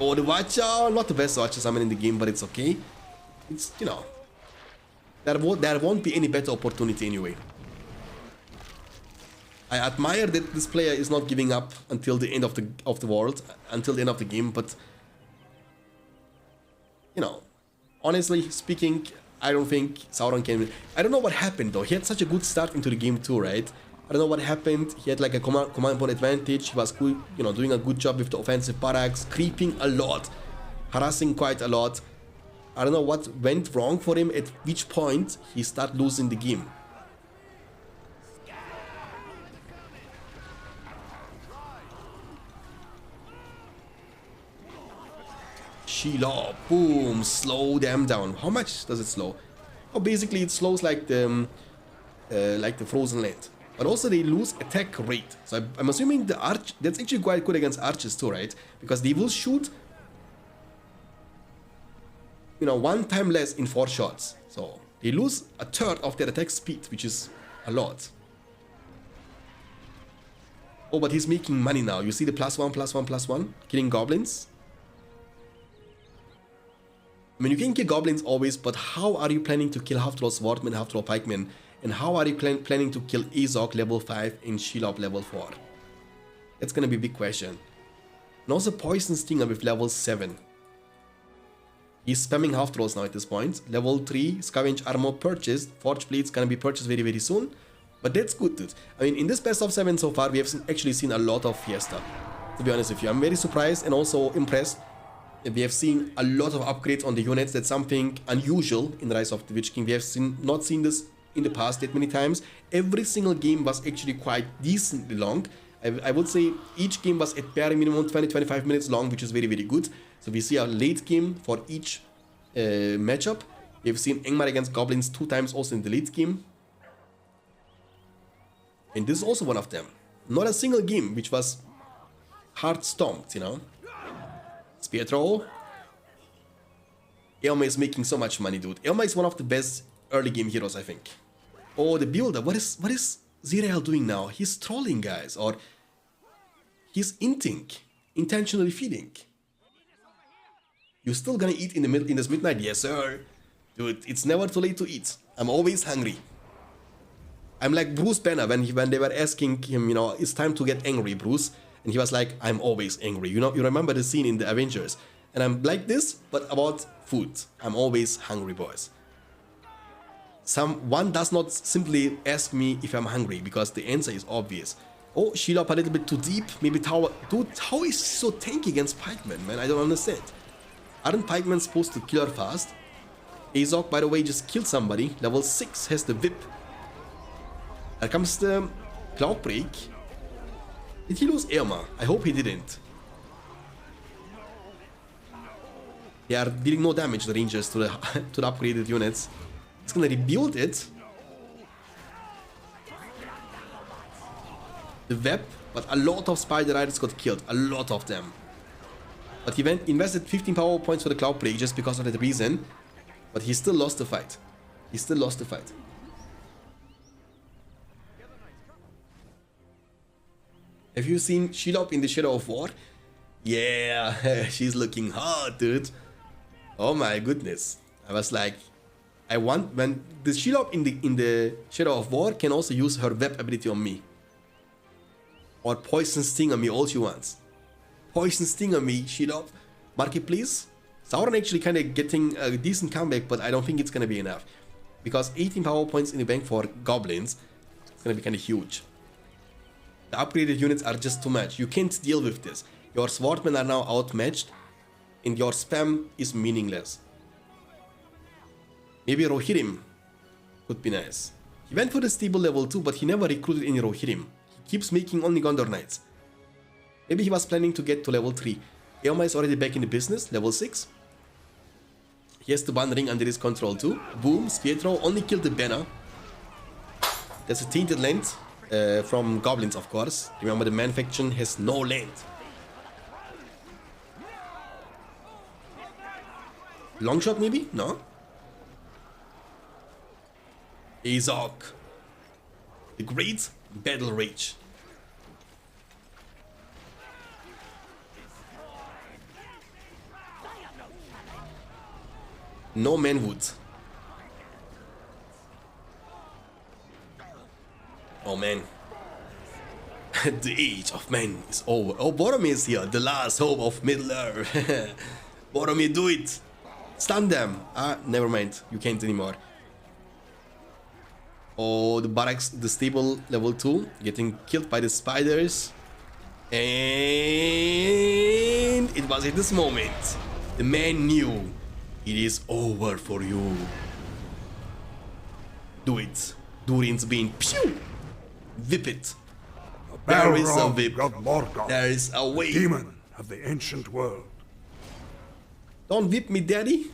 Oh, the Watcher, not the best Watcher summon in the game, but it's okay. It's, you know, there won't be any better opportunity anyway. I admire that this player is not giving up until the end of the world, until the end of the game, but, you know, honestly speaking, I don't think Sauron can win. I don't know what happened though. He had such a good start into the game too, right? I don't know what happened. He had like a command point advantage. He was good, you know, doing a good job with the offensive barracks, creeping a lot. harassing quite a lot. I don't know what went wrong for him, at which point he started losing the game. Sheila, boom, slow them down. How much does it slow? Oh, basically it slows like the frozen land. But also they lose attack rate. So I'm assuming the arch, that's actually quite good against archers too, right? Because they will shoot, you know, 1 time less in 4 shots. So they lose a third of their attack speed, which is a lot. Oh, but he's making money now. You see the +1, +1, +1, killing goblins. I mean, you can kill goblins always, but how are you planning to kill half-troll swordsmen, half-troll pikemen? And how are you planning to kill Azog level 5 and Shelob level 4? That's gonna be a big question. And also Poison Stinger with level 7. He's spamming half-trolls now at this point. Level 3, Scavenge Armor purchased. Forge Blades gonna be purchased very, very soon. But that's good, dude. I mean, in this best of 7 so far, we have actually seen a lot of Fiesta. To be honest with you, I'm very surprised and also impressed. We have seen a lot of upgrades on the units. That's something unusual in the Rise of the Witch King. We have not seen this in the past that many times. Every single game was actually quite decently long. I would say each game was at bare minimum 20-25 minutes long, which is very, very good. So we see a late game for each matchup. We've seen Angmar against Goblins 2 times also in the late game. And this is also one of them. Not a single game which was hard stomped, you know. Spear throw. Elma is making so much money, dude. Elma is one of the best early game heroes, I think. Oh, the builder. What is Zirael doing now? He's trolling, guys, or he's inting, intentionally feeding. You still gonna eat in this midnight? Yes, sir. Dude, it's never too late to eat. I'm always hungry. I'm like Bruce Banner when they were asking him, you know, it's time to get angry, Bruce. And he was like, I'm always angry. You know, you remember the scene in the Avengers. And I'm like this, but about food. I'm always hungry, boys. One does not simply ask me if I'm hungry, because the answer is obvious. Oh, Sheila up a little bit too deep. Maybe Tower. Dude, how is she so tanky against pikemen, man? I don't understand. Aren't pikemen supposed to kill her fast? Azog, by the way, just killed somebody. Level 6 has the whip. Here comes the Cloud Break. Did he lose Irma? I hope he didn't. They are dealing no damage, the rangers, to the upgraded units. It's gonna rebuild it. The web, but a lot of spider riders got killed. A lot of them. But he invested 15 power points for the Cloud Break just because of that reason. But he still lost the fight. He still lost the fight. Have you seen Shelob in the Shadow of War? Yeah, she's looking hot, dude. Oh my goodness. I was like, I want, when the Shelob in the Shadow of War can also use her web ability on me. Or Poison Sting on me, all she wants. Poison Sting on me, Shelob. Market, please. Sauron actually kind of getting a decent comeback, but I don't think it's going to be enough. Because 18 power points in the bank for Goblins, it's going to be kind of huge. The upgraded units are just too much. You can't deal with this. Your swordmen are now outmatched, and your spam is meaningless. Maybe Rohirrim could be nice. He went for the stable level 2, but he never recruited any Rohirrim. He keeps making only Gondor Knights. Maybe he was planning to get to level 3. Eoma is already back in the business, level 6. He has the One Ring under his control too. Boom, Spear Throw, only killed the banner. That's a tainted land. From Goblins, of course. Remember, the Man faction has no land. Long shot, maybe? No? Azog. The Great Battle Rage. No manwood. Oh man. The age of man is over. Oh, Boromir is here. The last hope of Middle-earth. Boromir, do it. Stun them. Ah, never mind. You can't anymore. Oh, the barracks, the stable level 2. Getting killed by the spiders. And it was at this moment The man knew it is over for you. Do it. Durin's being pew. Whip it. There is a whip. There is a way. Demon of the ancient world. Don't whip me, daddy.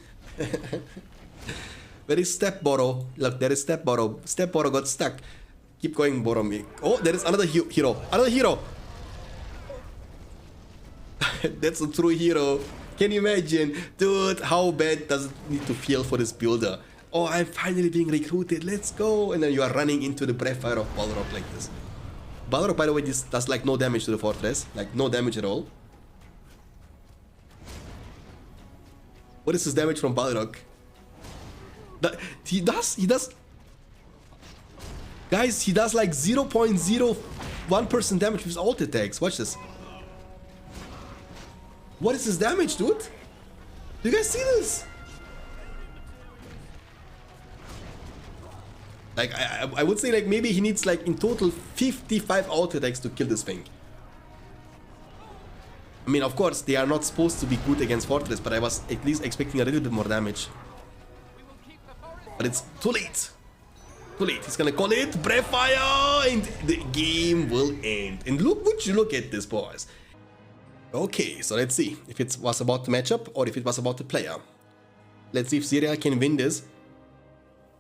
Where is Step Boro? Look, there is Step Boro. Step Boro got stuck. Keep going, Boromir. Oh, there is another hero. Another hero. That's a true hero. Can you imagine? Dude, how bad does it need to feel for this builder? Oh, I'm finally being recruited. Let's go. And then you are running into the breath fire of Balrog like this. Balrog, by the way, this does like no damage to the fortress. Like no damage at all. What is his damage from Balrog? He does. Guys, he does like 0.01% damage with his ult attacks. Watch this. What is his damage, dude? Do you guys see this? Like, I would say like maybe he needs like in total 55 ult attacks to kill this thing. I mean, of course, they are not supposed to be good against Fortress, but I was at least expecting a little bit more damage. But it's too late. Too late. He's gonna call it breath fire, and the game will end. And would you look at this, boys? Okay, so let's see if it was about the matchup or if it was about the player. Let's see if Zirael can win this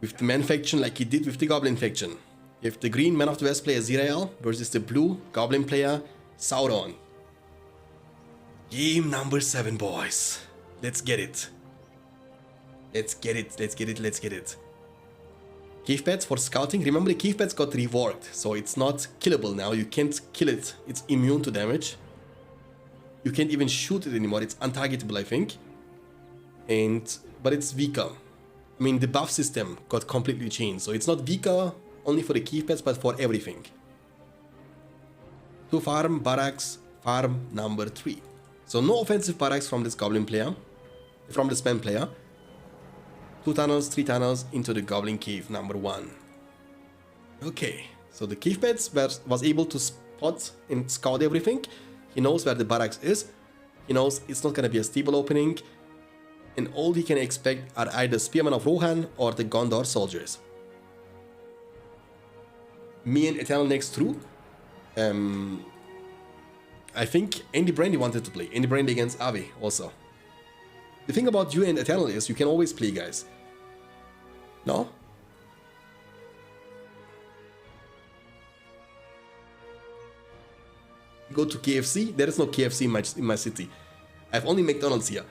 with the man faction like he did with the Goblin faction. You have the green Man of the West player Zirael versus the blue Goblin player Sauron. Game number 7, boys. Let's get it. Let's get it. Let's get it. Let's get it. Cave pads for scouting. Remember, the cave pads got reworked, so it's not killable now. You can't kill it. It's immune to damage. You can't even shoot it anymore. It's untargetable, I think. But it's weaker. I mean, the buff system got completely changed, so it's not weaker only for the cave pads, but for everything. 2 farm barracks, farm number 3. So no offensive barracks from this Goblin player, from the spam player. 2 tunnels, 3 tunnels into the Goblin cave number 1. Okay, so the cave pads was able to spot and scout everything. He knows where the barracks is. He knows it's not gonna be a stable opening. And all he can expect are either Spearmen of Rohan or the Gondor soldiers. Me and Eternal next through. I think Andy Brandy wanted to play. Andy Brandy against Avi also. The thing about you and Eternal is you can always play, guys. No? Go to KFC. There is no KFC in my city. I have only McDonald's here.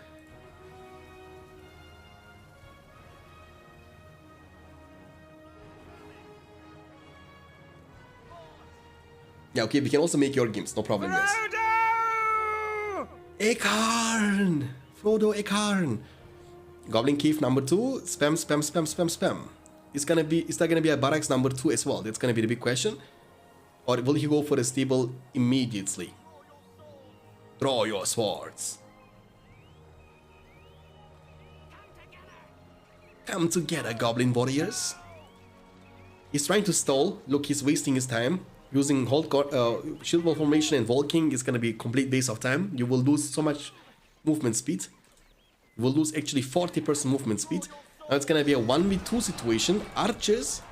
Yeah, okay, we can also make your games, no problem, guys. Ekarn! Frodo Ekarn! Goblin Cave number 2, spam, spam, spam, spam, spam. Is there gonna be a barracks number 2 as well? That's gonna be the big question. Or will he go for a stable immediately? Draw your swords. Come together, Goblin warriors. He's trying to stall. Look, he's wasting his time. Using shield wall formation and walking is gonna be a complete waste of time. You will lose so much movement speed. You will lose actually 40% movement speed. Now it's gonna be a 1v2 situation. Archers,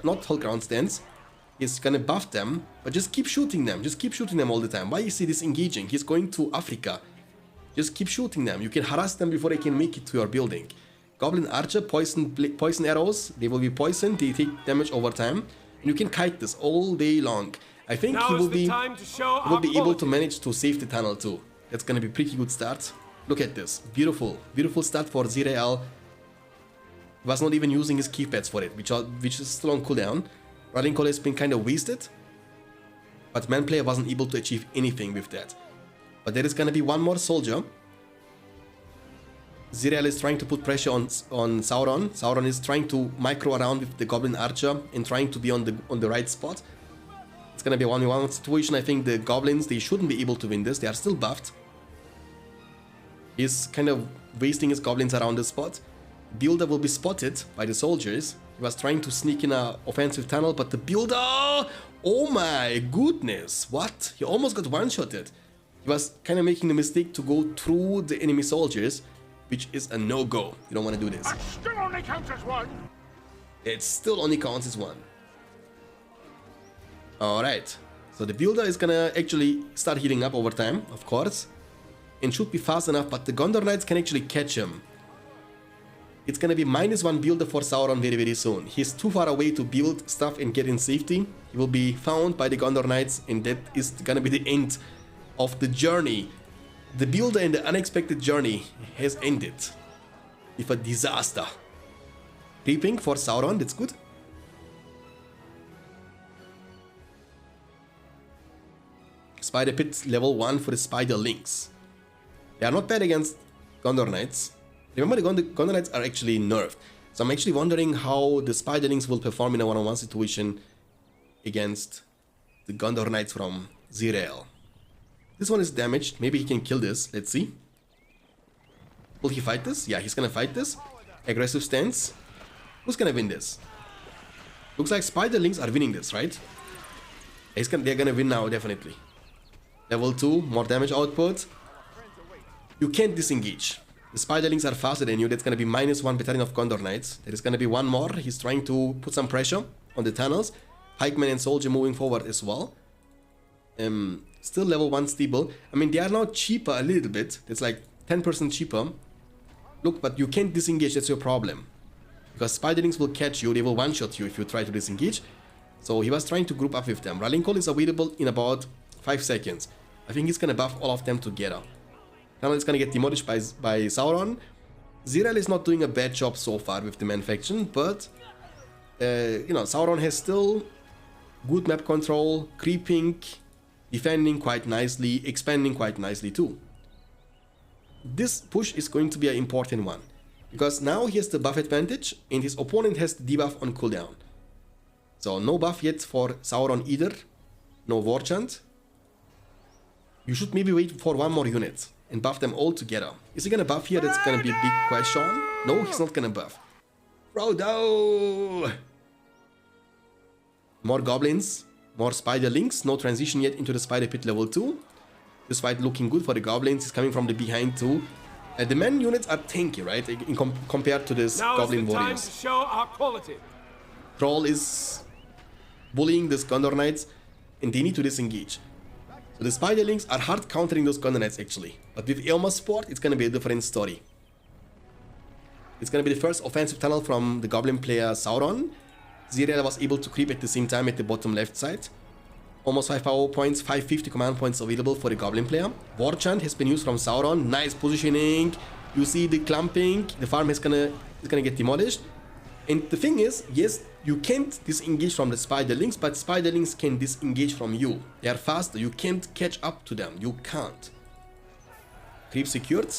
not whole ground stands, is gonna buff them, but just keep shooting them. Just keep shooting them all the time. Why you see this engaging? He's going to Africa. Just keep shooting them. You can harass them before they can make it to your building. Goblin Archer, poison arrows. They will be poisoned. They take damage over time. You can kite this all day long. I think he will be able to manage to save the tunnel too. That's gonna be a pretty good start. Look at this. Beautiful. Beautiful start for Zirael. He was not even using his key pads for it, which is still on cooldown. Riding Call has been kind of wasted. But man player wasn't able to achieve anything with that. But there is gonna be one more soldier. Zirael is trying to put pressure on Sauron. Sauron is trying to micro around with the Goblin Archer and trying to be on the right spot. It's gonna be a 1v1 situation. I think the Goblins, they shouldn't be able to win this. They are still buffed. He's kind of wasting his Goblins around the spot. Builder will be spotted by the soldiers. He was trying to sneak in an offensive tunnel, but the Builder... Oh my goodness, what? He almost got one-shotted. He was kind of making the mistake to go through the enemy soldiers, which is a no-go. You don't want to do this. That still only counts as one. It still only counts as one. Alright. So the builder is gonna actually start heating up over time, of course. And should be fast enough, but the Gondor Knights can actually catch him. It's gonna be -1 builder for Sauron very, very soon. He's too far away to build stuff and get in safety. He will be found by the Gondor Knights, and that is gonna be the end of the journey. The builder and the unexpected journey has ended with a disaster. Creeping for Sauron, that's good. Spider Pit level 1 for the Spider Links. They are not bad against Gondor Knights. Remember, the Gondor Knights are actually nerfed. So I'm actually wondering how the Spider Links will perform in a one-on-one situation against the Gondor Knights from Zirael. This one is damaged. Maybe he can kill this. Let's see. Will he fight this? Yeah, he's gonna fight this. Aggressive stance. Who's gonna win this? Looks like Spider Links are winning this, right? They're gonna win now, definitely. Level 2, more damage output. You can't disengage. The Spider Links are faster than you. That's gonna be -1 battalion of Gondor Knights. There is gonna be one more. He's trying to put some pressure on the tunnels. Pikeman and Soldier moving forward as well. Still level 1 stable. I mean, they are now cheaper a little bit. It's like 10% cheaper. Look, but you can't disengage. That's your problem. Because Spiderlings will catch you. They will one-shot you if you try to disengage. So he was trying to group up with them. Rallying Call is available in about 5 seconds. I think he's gonna buff all of them together. Tunnel is gonna get demolished by Sauron. Zirael is not doing a bad job so far with the man faction, but you know, Sauron has still good map control, creeping, defending quite nicely, expanding quite nicely too. This push is going to be an important one, because now he has the buff advantage and his opponent has the debuff on cooldown. So no buff yet for Sauron either, no war chant. You should maybe wait for one more unit and buff them all together. Is he gonna buff here? That's gonna be a big question. No, he's not gonna buff. Frodo! More goblins, more spider links, no transition yet into the spider pit level 2. This fight looking good for the goblins, he's coming from the behind too. The man units are tanky, right, compared to this goblin warriors. Time to show our quality. Troll is bullying these Gondor Knights and they need to disengage. So the Spiderlings are hard countering those Gondor Knights actually. But with Eomer's support, it's gonna be a different story. It's gonna be the first offensive tunnel from the Goblin player Sauron. Zirael was able to creep at the same time at the bottom left side. Almost 5 power points, 550 command points available for the Goblin player. War Chant has been used from Sauron. Nice positioning. You see the clumping. The farm is gonna get demolished. And the thing is, yes, you can't disengage from the Spiderlings, but Spiderlings can disengage from you. They are faster. You can't catch up to them. You can't. Creep secured.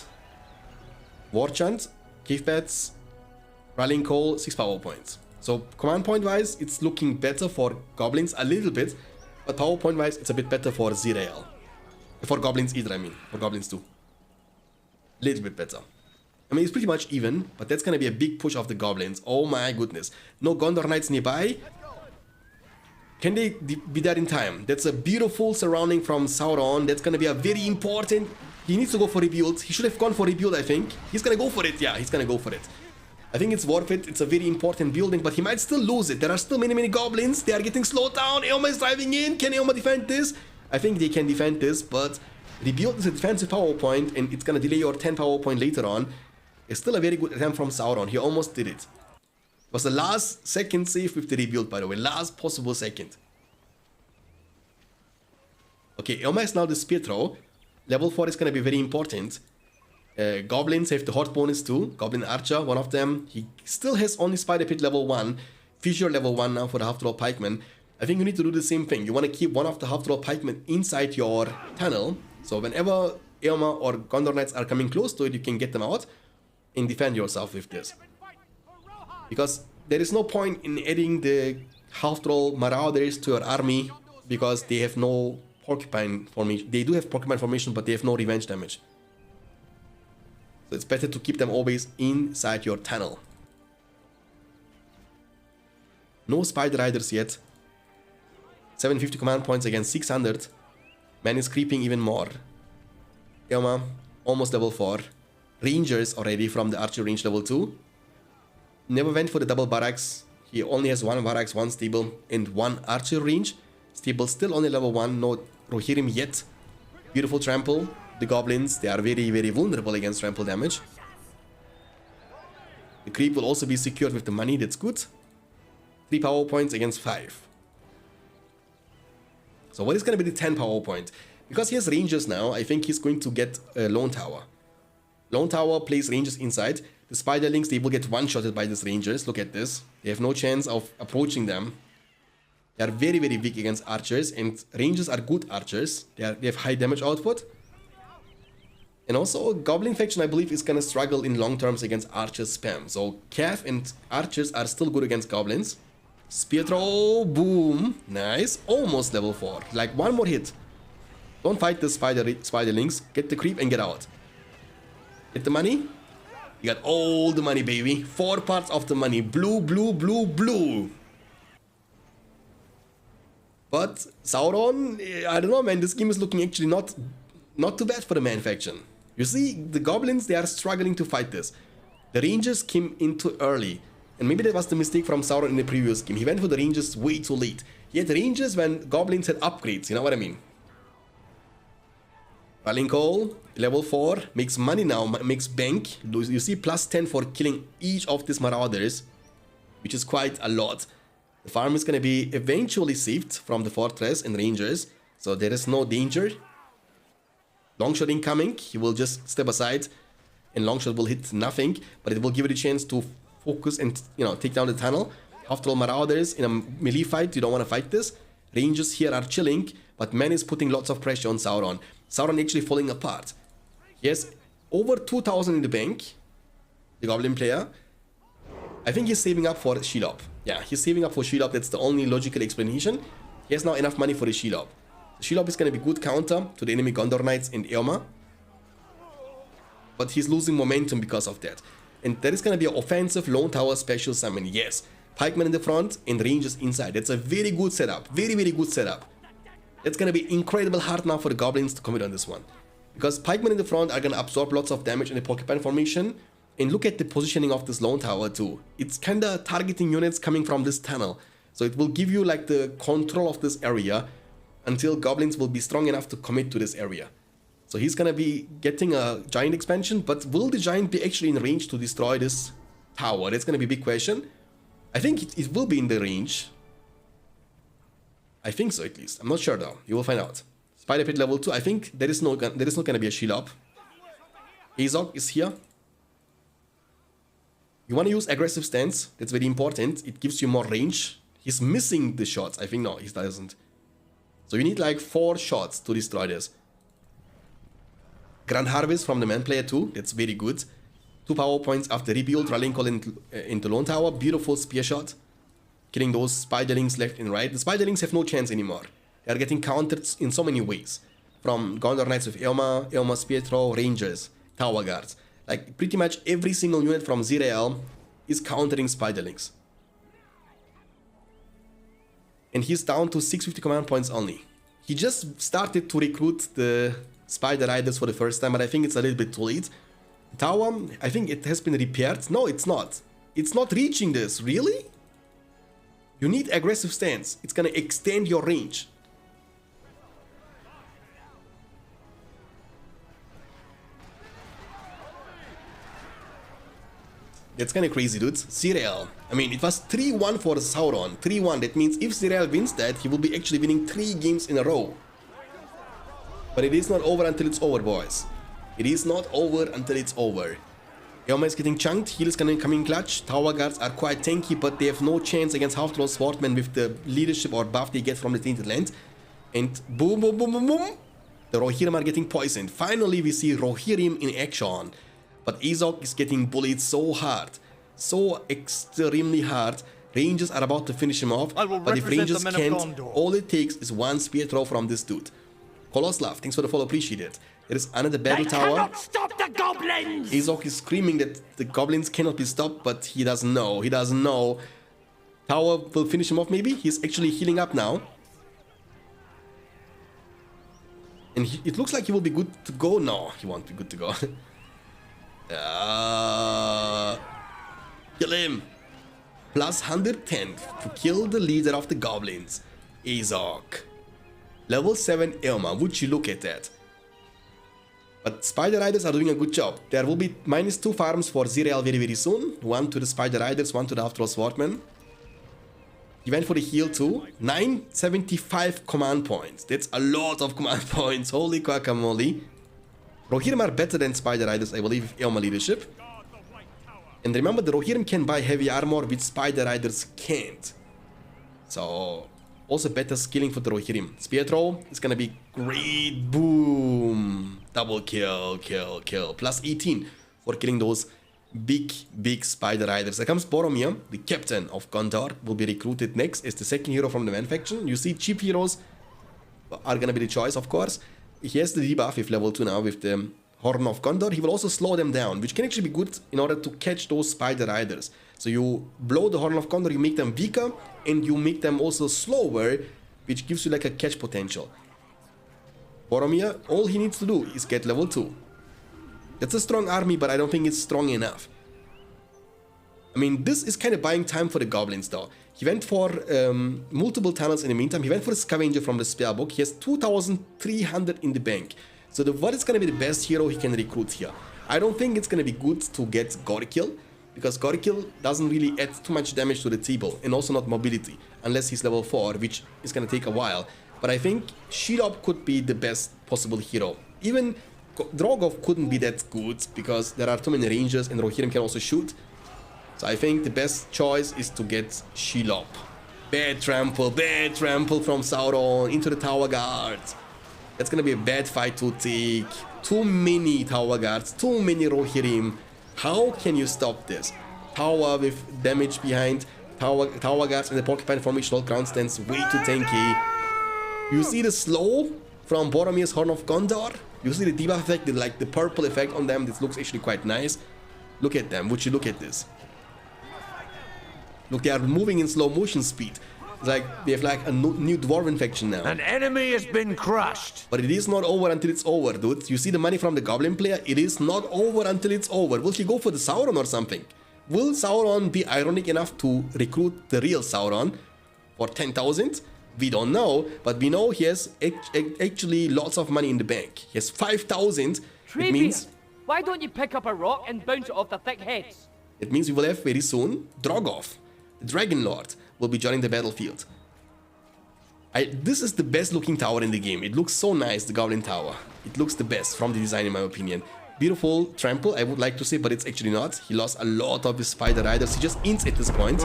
War Chant, Cave Bats, Rallying Call, 6 power points. So command point wise, it's looking better for Goblins a little bit, but power point wise, it's a bit better for Zirael. For Goblins either, I mean, for Goblins too. Little bit better. I mean, it's pretty much even, but that's gonna be a big push of the Goblins. Oh my goodness. No Gondor Knights nearby. Can they be there in time? That's a beautiful surrounding from Sauron. That's gonna be a very important... He needs to go for rebuild. He should have gone for rebuild, I think. He's gonna go for it. Yeah, he's gonna go for it. I think it's worth it. It's a very important building, but he might still lose it. There are still many Goblins. They are getting slowed down. Eomer is driving in. Can Eomer defend this? I think they can defend this, but rebuild is a defensive power point, and it's gonna delay your 10 power point later on. It's still a very good attempt from Sauron. He almost did it. It was the last second save with the rebuild, by the way. Last possible second. Okay, Eomer is now the spear throw. Level 4 is going to be very important. Goblins have the hot bonus too. Goblin Archer, one of them. He still has only Spider Pit level 1. Fissure level 1 now for the half-throw pikemen. I think you need to do the same thing. You want to keep one of the half-throw pikemen inside your tunnel. So whenever Eomer or Gondor Knights are coming close to it, you can get them out and defend yourself with this. Because there is no point in adding the half-throw marauders to your army because they have no porcupine formation. They do have porcupine formation, but they have no revenge damage. So it's better to keep them always inside your tunnel. No Spider Riders yet. 750 command points against 600. Man is creeping even more. Elma, almost level 4. Rangers already from the archer range level 2. Never went for the double barracks. He only has 1 barracks, 1 stable, and 1 archer range. Stable still only level 1, no Rohirrim yet. Beautiful trample. The goblins, they are very, very vulnerable against trample damage. The creep will also be secured with the money, that's good. 3 power points against 5. So what is going to be the 10 power point? Because he has rangers now, I think he's going to get a Lone Tower. Lone Tower plays rangers inside. The Spiderlings, they will get one-shotted by these rangers. Look at this. They have no chance of approaching them. They are very, very weak against archers, and rangers are good archers. They have high damage output. And also, Goblin faction, I believe, is going to struggle in long terms against archers spam. So, Cav and archers are still good against goblins. Spear throw, boom, nice. Almost level 4. Like, one more hit. Don't fight the Spiderlings. Get the creep and get out. Get the money. You got all the money, baby. 4 parts of the money. Blue, blue, blue, blue. But Sauron, I don't know, man. This game is looking actually not too bad for the man faction. You see, the goblins, they are struggling to fight this. The rangers came in too early. And maybe that was the mistake from Sauron in the previous game. He went for the rangers way too late. He had rangers when goblins had upgrades, you know what I mean? Rallying Call, level 4, makes money now, makes bank. You see plus 10 for killing each of these marauders, which is quite a lot. The farm is going to be eventually saved from the fortress and rangers, so there is no danger. Longshot incoming, he will just step aside and Longshot will hit nothing, but it will give it a chance to focus and, you know, take down the tunnel. After all, marauders in a melee fight, you don't want to fight this. Rangers here are chilling, but man is putting lots of pressure on Sauron. Sauron actually falling apart. He has over 2,000 in the bank, the goblin player. I think he's saving up for Shelob. Yeah, he's saving up for Shelob. That's the only logical explanation. He has now enough money for the Shelob. The Shelob is going to be good counter to the enemy Gondor Knights and Eomer. But he's losing momentum because of that. And that is going to be an offensive Lone Tower special summon. Yes, pikemen in the front and rangers inside. That's a very good setup. Very, very good setup. It's going to be incredible hard now for the goblins to commit on this one. Because pikemen in the front are going to absorb lots of damage in the porcupine formation. And look at the positioning of this Lone Tower too. It's kind of targeting units coming from this tunnel. So it will give you like the control of this area until goblins will be strong enough to commit to this area. So he's going to be getting a giant expansion. But will the giant be actually in range to destroy this tower? That's going to be a big question. I think it will be in the range. I think so, at least. I'm not sure though. You will find out. Spider Pit level 2. I think there is not going to be a shield up. Azog is here. You want to use aggressive stance. That's very important. It gives you more range. He's missing the shots. I think no, he doesn't. So you need like 4 shots to destroy this. Grand Harvest from the man player too. That's very good. 2 power points after rebuild. Rallying Call into Lone Tower. Beautiful spear shot. Killing those Spiderlings left and right. The Spiderlings have no chance anymore. They are getting countered in so many ways. From Gondor Knights with Eomer Spear Throw, Rangers, Tower Guards. Like pretty much every single unit from Zirael is countering Spiderlings. And he's down to 650 command points only. He just started to recruit the Spider Riders for the first time, but I think it's a little bit too late. Tower, I think it has been repaired. No, it's not. It's not reaching this. Really? You need aggressive stance. It's gonna extend your range. That's kind of crazy, dude. Zirael. I mean, it was 3-1 for Sauron. 3-1. That means if Zirael wins that, he will be actually winning 3 games in a row. But it is not over until it's over, boys. It is not over until it's over. Eomer is getting chunked. Heal is coming clutch. Tower Guards are quite tanky, but they have no chance against half-troll Swordmen with the leadership or buff they get from the Tainted Land. And boom, boom, boom, boom, boom. The Rohirrim are getting poisoned. Finally, we see Rohirrim in action. But Azog is getting bullied so hard. So extremely hard. Rangers are about to finish him off. But if Rangers can't, all it takes is 1 spear throw from this dude. Koloslav, thanks for the follow, appreciate it. There is another battle tower. Cannot stop the goblins! Azog is screaming that the goblins cannot be stopped, but he doesn't know. He doesn't know. Tower will finish him off maybe? He's actually healing up now. And it looks like he will be good to go. No, he won't be good to go. Kill him. Plus 110 to kill the leader of the goblins, Azog. Level 7 Elma, would you look at that? But Spider Riders are doing a good job. There will be -2 farms for Zirael very soon. One to the Spider Riders, one to the After All Swordmen. He went for the heal too. 975 command points. That's a lot of command points. Holy guacamole. Rohirrim are better than Spider Riders, I believe, with Elma leadership. And remember, the Rohirrim can buy heavy armor, which Spider Riders can't. So, also better skilling for the Rohirrim. Spear throw is gonna be great. Boom. Double kill, kill. Plus 18 for killing those big Spider Riders. There comes Boromir, the captain of Gondor, will be recruited next as the second hero from the Man faction. You see, cheap heroes are gonna be the choice, of course. He has the debuff with level 2 now with the Horn of Gondor. He will also slow them down, which can actually be good in order to catch those Spider Riders. So you blow the Horn of Gondor, you make them weaker, and you make them also slower, which gives you like a catch potential. Boromir, all he needs to do is get level 2. That's a strong army, but I don't think it's strong enough. I mean, this is kind of buying time for the Goblins though. He went for multiple tunnels in the meantime. He went for a Scavenger from the spellbook. He has 2,300 in the bank. So what is going to be the best hero he can recruit here? I don't think it's going to be good to get Gorkill, because Gorkill doesn't really add too much damage to the table, and also not mobility, unless he's level 4, which is going to take a while. But I think Shelob could be the best possible hero. Even Drogoth couldn't be that good, because there are too many rangers, and Rohirrim can also shoot. So I think the best choice is to get Shelob. Bad trample from Sauron into the Tower Guards. That's gonna be a bad fight to take. Too many Tower Guards, too many Rohirrim. How can you stop this? Tower with damage behind, Tower Guards and the Porcupine Formation ground stands way too tanky. You see the slow from Boromir's Horn of Gondor? You see the debuff effect, the purple effect on them. This looks actually quite nice. Look at them. Would you look at this? Look, they are moving in slow motion speed. It's like they have like a new dwarven faction now. An enemy has been crushed. But it is not over until it's over, dude. You see the money from the Goblin player? It is not over until it's over. Will he go for the Sauron or something? Will Sauron be ironic enough to recruit the real Sauron for 10,000? We don't know, but we know he has actually lots of money in the bank. He has 5,000. It means... Why don't you pick up a rock and bounce it off the thick heads? It means we will have very soon Drogoth, the Dragon Lord, will be joining the battlefield. This is the best looking tower in the game. It looks so nice, the Goblin Tower. It looks the best from the design in my opinion. Beautiful trample, I would like to say, but it's actually not. He lost a lot of his Spider Riders. He just ints at this point.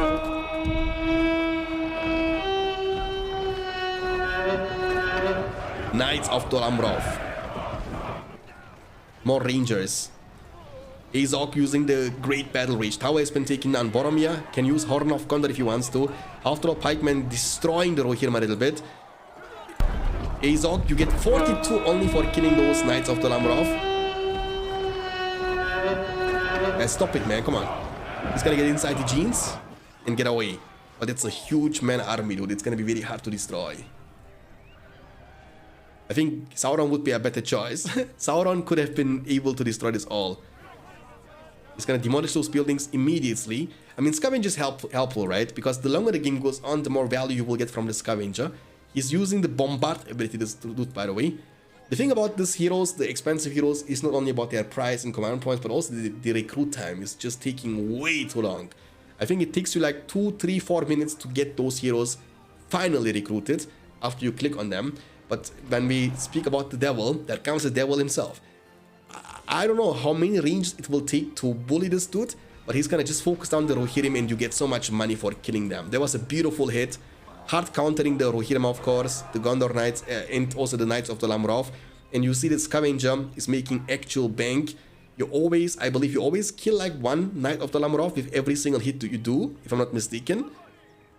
Knights of Dol Amroth. More Rangers. Azog using the Great Battle Rage. Tower has been taken down. Boromir can use Horn of Gondor if he wants to. After all, Pikemen destroying the Rohirrim a little bit. Azog, you get 42 only for killing those Knights of Dol Amroth. Stop it, man. Come on. He's gonna get inside the jeans and get away. But it's a huge man army, dude. It's gonna be very hard to destroy. I think Sauron would be a better choice. Sauron could have been able to destroy this all. He's gonna demolish those buildings immediately. I mean, Scavenger is helpful, right? Because the longer the game goes on, the more value you will get from the Scavenger. He's using the Bombard ability, this dude, by the way. The thing about these heroes, the expensive heroes, is not only about their price and command points, but also the recruit time is just taking way too long. I think it takes you like 2, 3, 4 minutes to get those heroes finally recruited after you click on them. But when we speak about the devil, there comes the devil himself. I don't know how many ranges it will take to bully this dude, but he's gonna just focus down the Rohirrim and you get so much money for killing them. There was a beautiful hit, hard countering the Rohirrim, of course, the Gondor Knights, and also the Knights of Dol Amroth. And you see the Scavenger is making actual bank. You always, I believe you always kill like one Knight of Dol Amroth with every single hit that you do, if I'm not mistaken.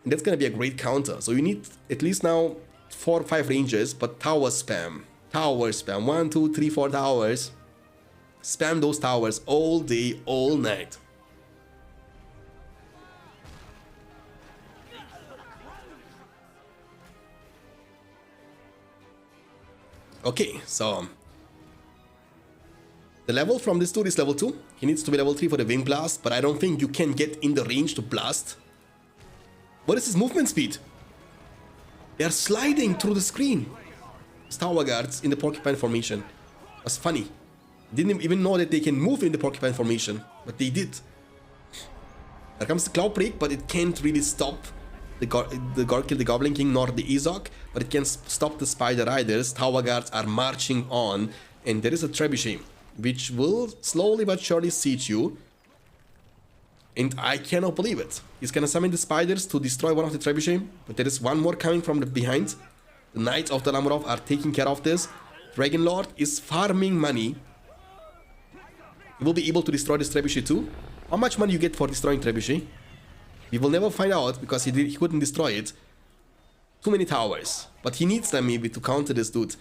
And that's gonna be a great counter. So you need at least now 4 or 5 ranges, but tower spam. Tower spam. 1, 2, 3, 4 towers. Spam those towers all day, all night. Okay, so the level from this dude is level 2. He needs to be level 3 for the Wind Blast, but I don't think you can get in the range to blast. What is his movement speed? They are sliding through the screen. Tower guards in the porcupine formation. That's funny. Didn't even know that they can move in the porcupine formation, but they did. There comes the Cloud Break, but it can't really stop the Gorkil, the Goblin King, nor the Izok, but it can stop the Spider Riders. Tower guards are marching on, and there is a Trebuchet, which will slowly but surely siege you. And I cannot believe it. He's gonna summon the spiders to destroy one of the Trebuchet, but there is one more coming from the behind. The Knights of the Lamrov are taking care of this. Dragon Lord is farming money. He will be able to destroy this Trebuchet too. How much money you get for destroying Trebuchet? We will never find out because he couldn't destroy it. Too many towers. But he needs them maybe to counter this dude.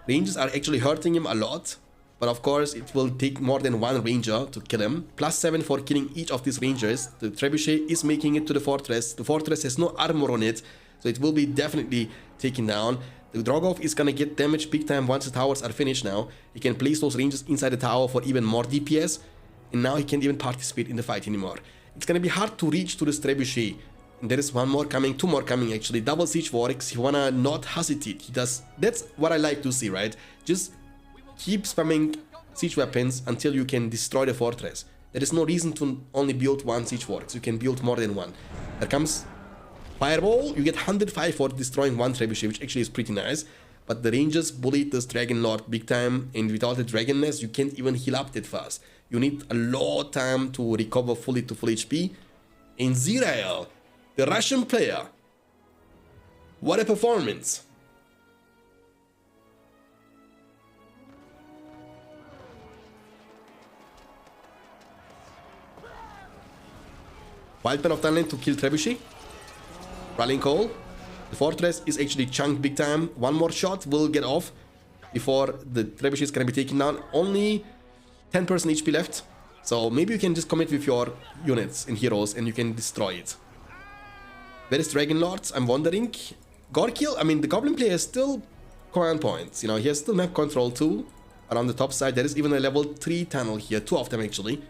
Rangers are actually hurting him a lot. But of course it will take more than one ranger to kill him. +7 for killing each of these rangers. The Trebuchet is making it to the fortress. The fortress has no armor on it. So it will be definitely taken down. The Drogov is gonna get damaged big time once the towers are finished now. He can place those rangers inside the tower for even more DPS. And now he can't even participate in the fight anymore. It's gonna be hard to reach to this Trebuchet. And there is one more coming, two more coming actually. Double Siege Warwicks. He wanna not hesitate. He does. That's what I like to see, right? Just keep spamming siege weapons until you can destroy the fortress. There is no reason to only build one Siege Warwicks. You can build more than one. There comes Fireball. You get 105 for destroying one Trebuchet, which actually is pretty nice. But the Rangers bullied this Dragon Lord big time, and without the Dragon Nest, you can't even heal up that fast. You need a lot of time to recover fully to full HP. And Zirael, the Russian player, what a performance! Wildman of Dunland to kill Trebuchet. Rallying Call. The fortress is actually chunked big time. One more shot will get off before the Trebuchet is going to be taken down. Only 10% HP left. So maybe you can just commit with your units and heroes and you can destroy it. Where is Dragon Lords? I'm wondering. Gorkil, I mean the Goblin player has still command points. You know, he has still map control too. Around the top side there is even a level 3 tunnel here. Two of them actually.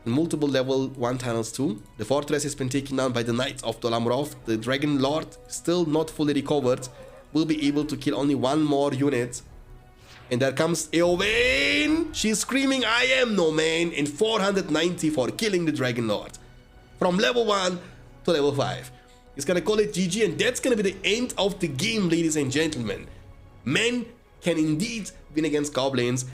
Multiple level 1 tunnels too. The fortress has been taken down by the Knights of the Lamrov. The Dragon Lord, still not fully recovered, will be able to kill only one more unit. And there comes Eowyn. She's screaming, I am no man, and 490 for killing the Dragon Lord. From level 1 to level 5. He's gonna call it GG, and that's gonna be the end of the game, ladies and gentlemen. Men can indeed win against Goblins.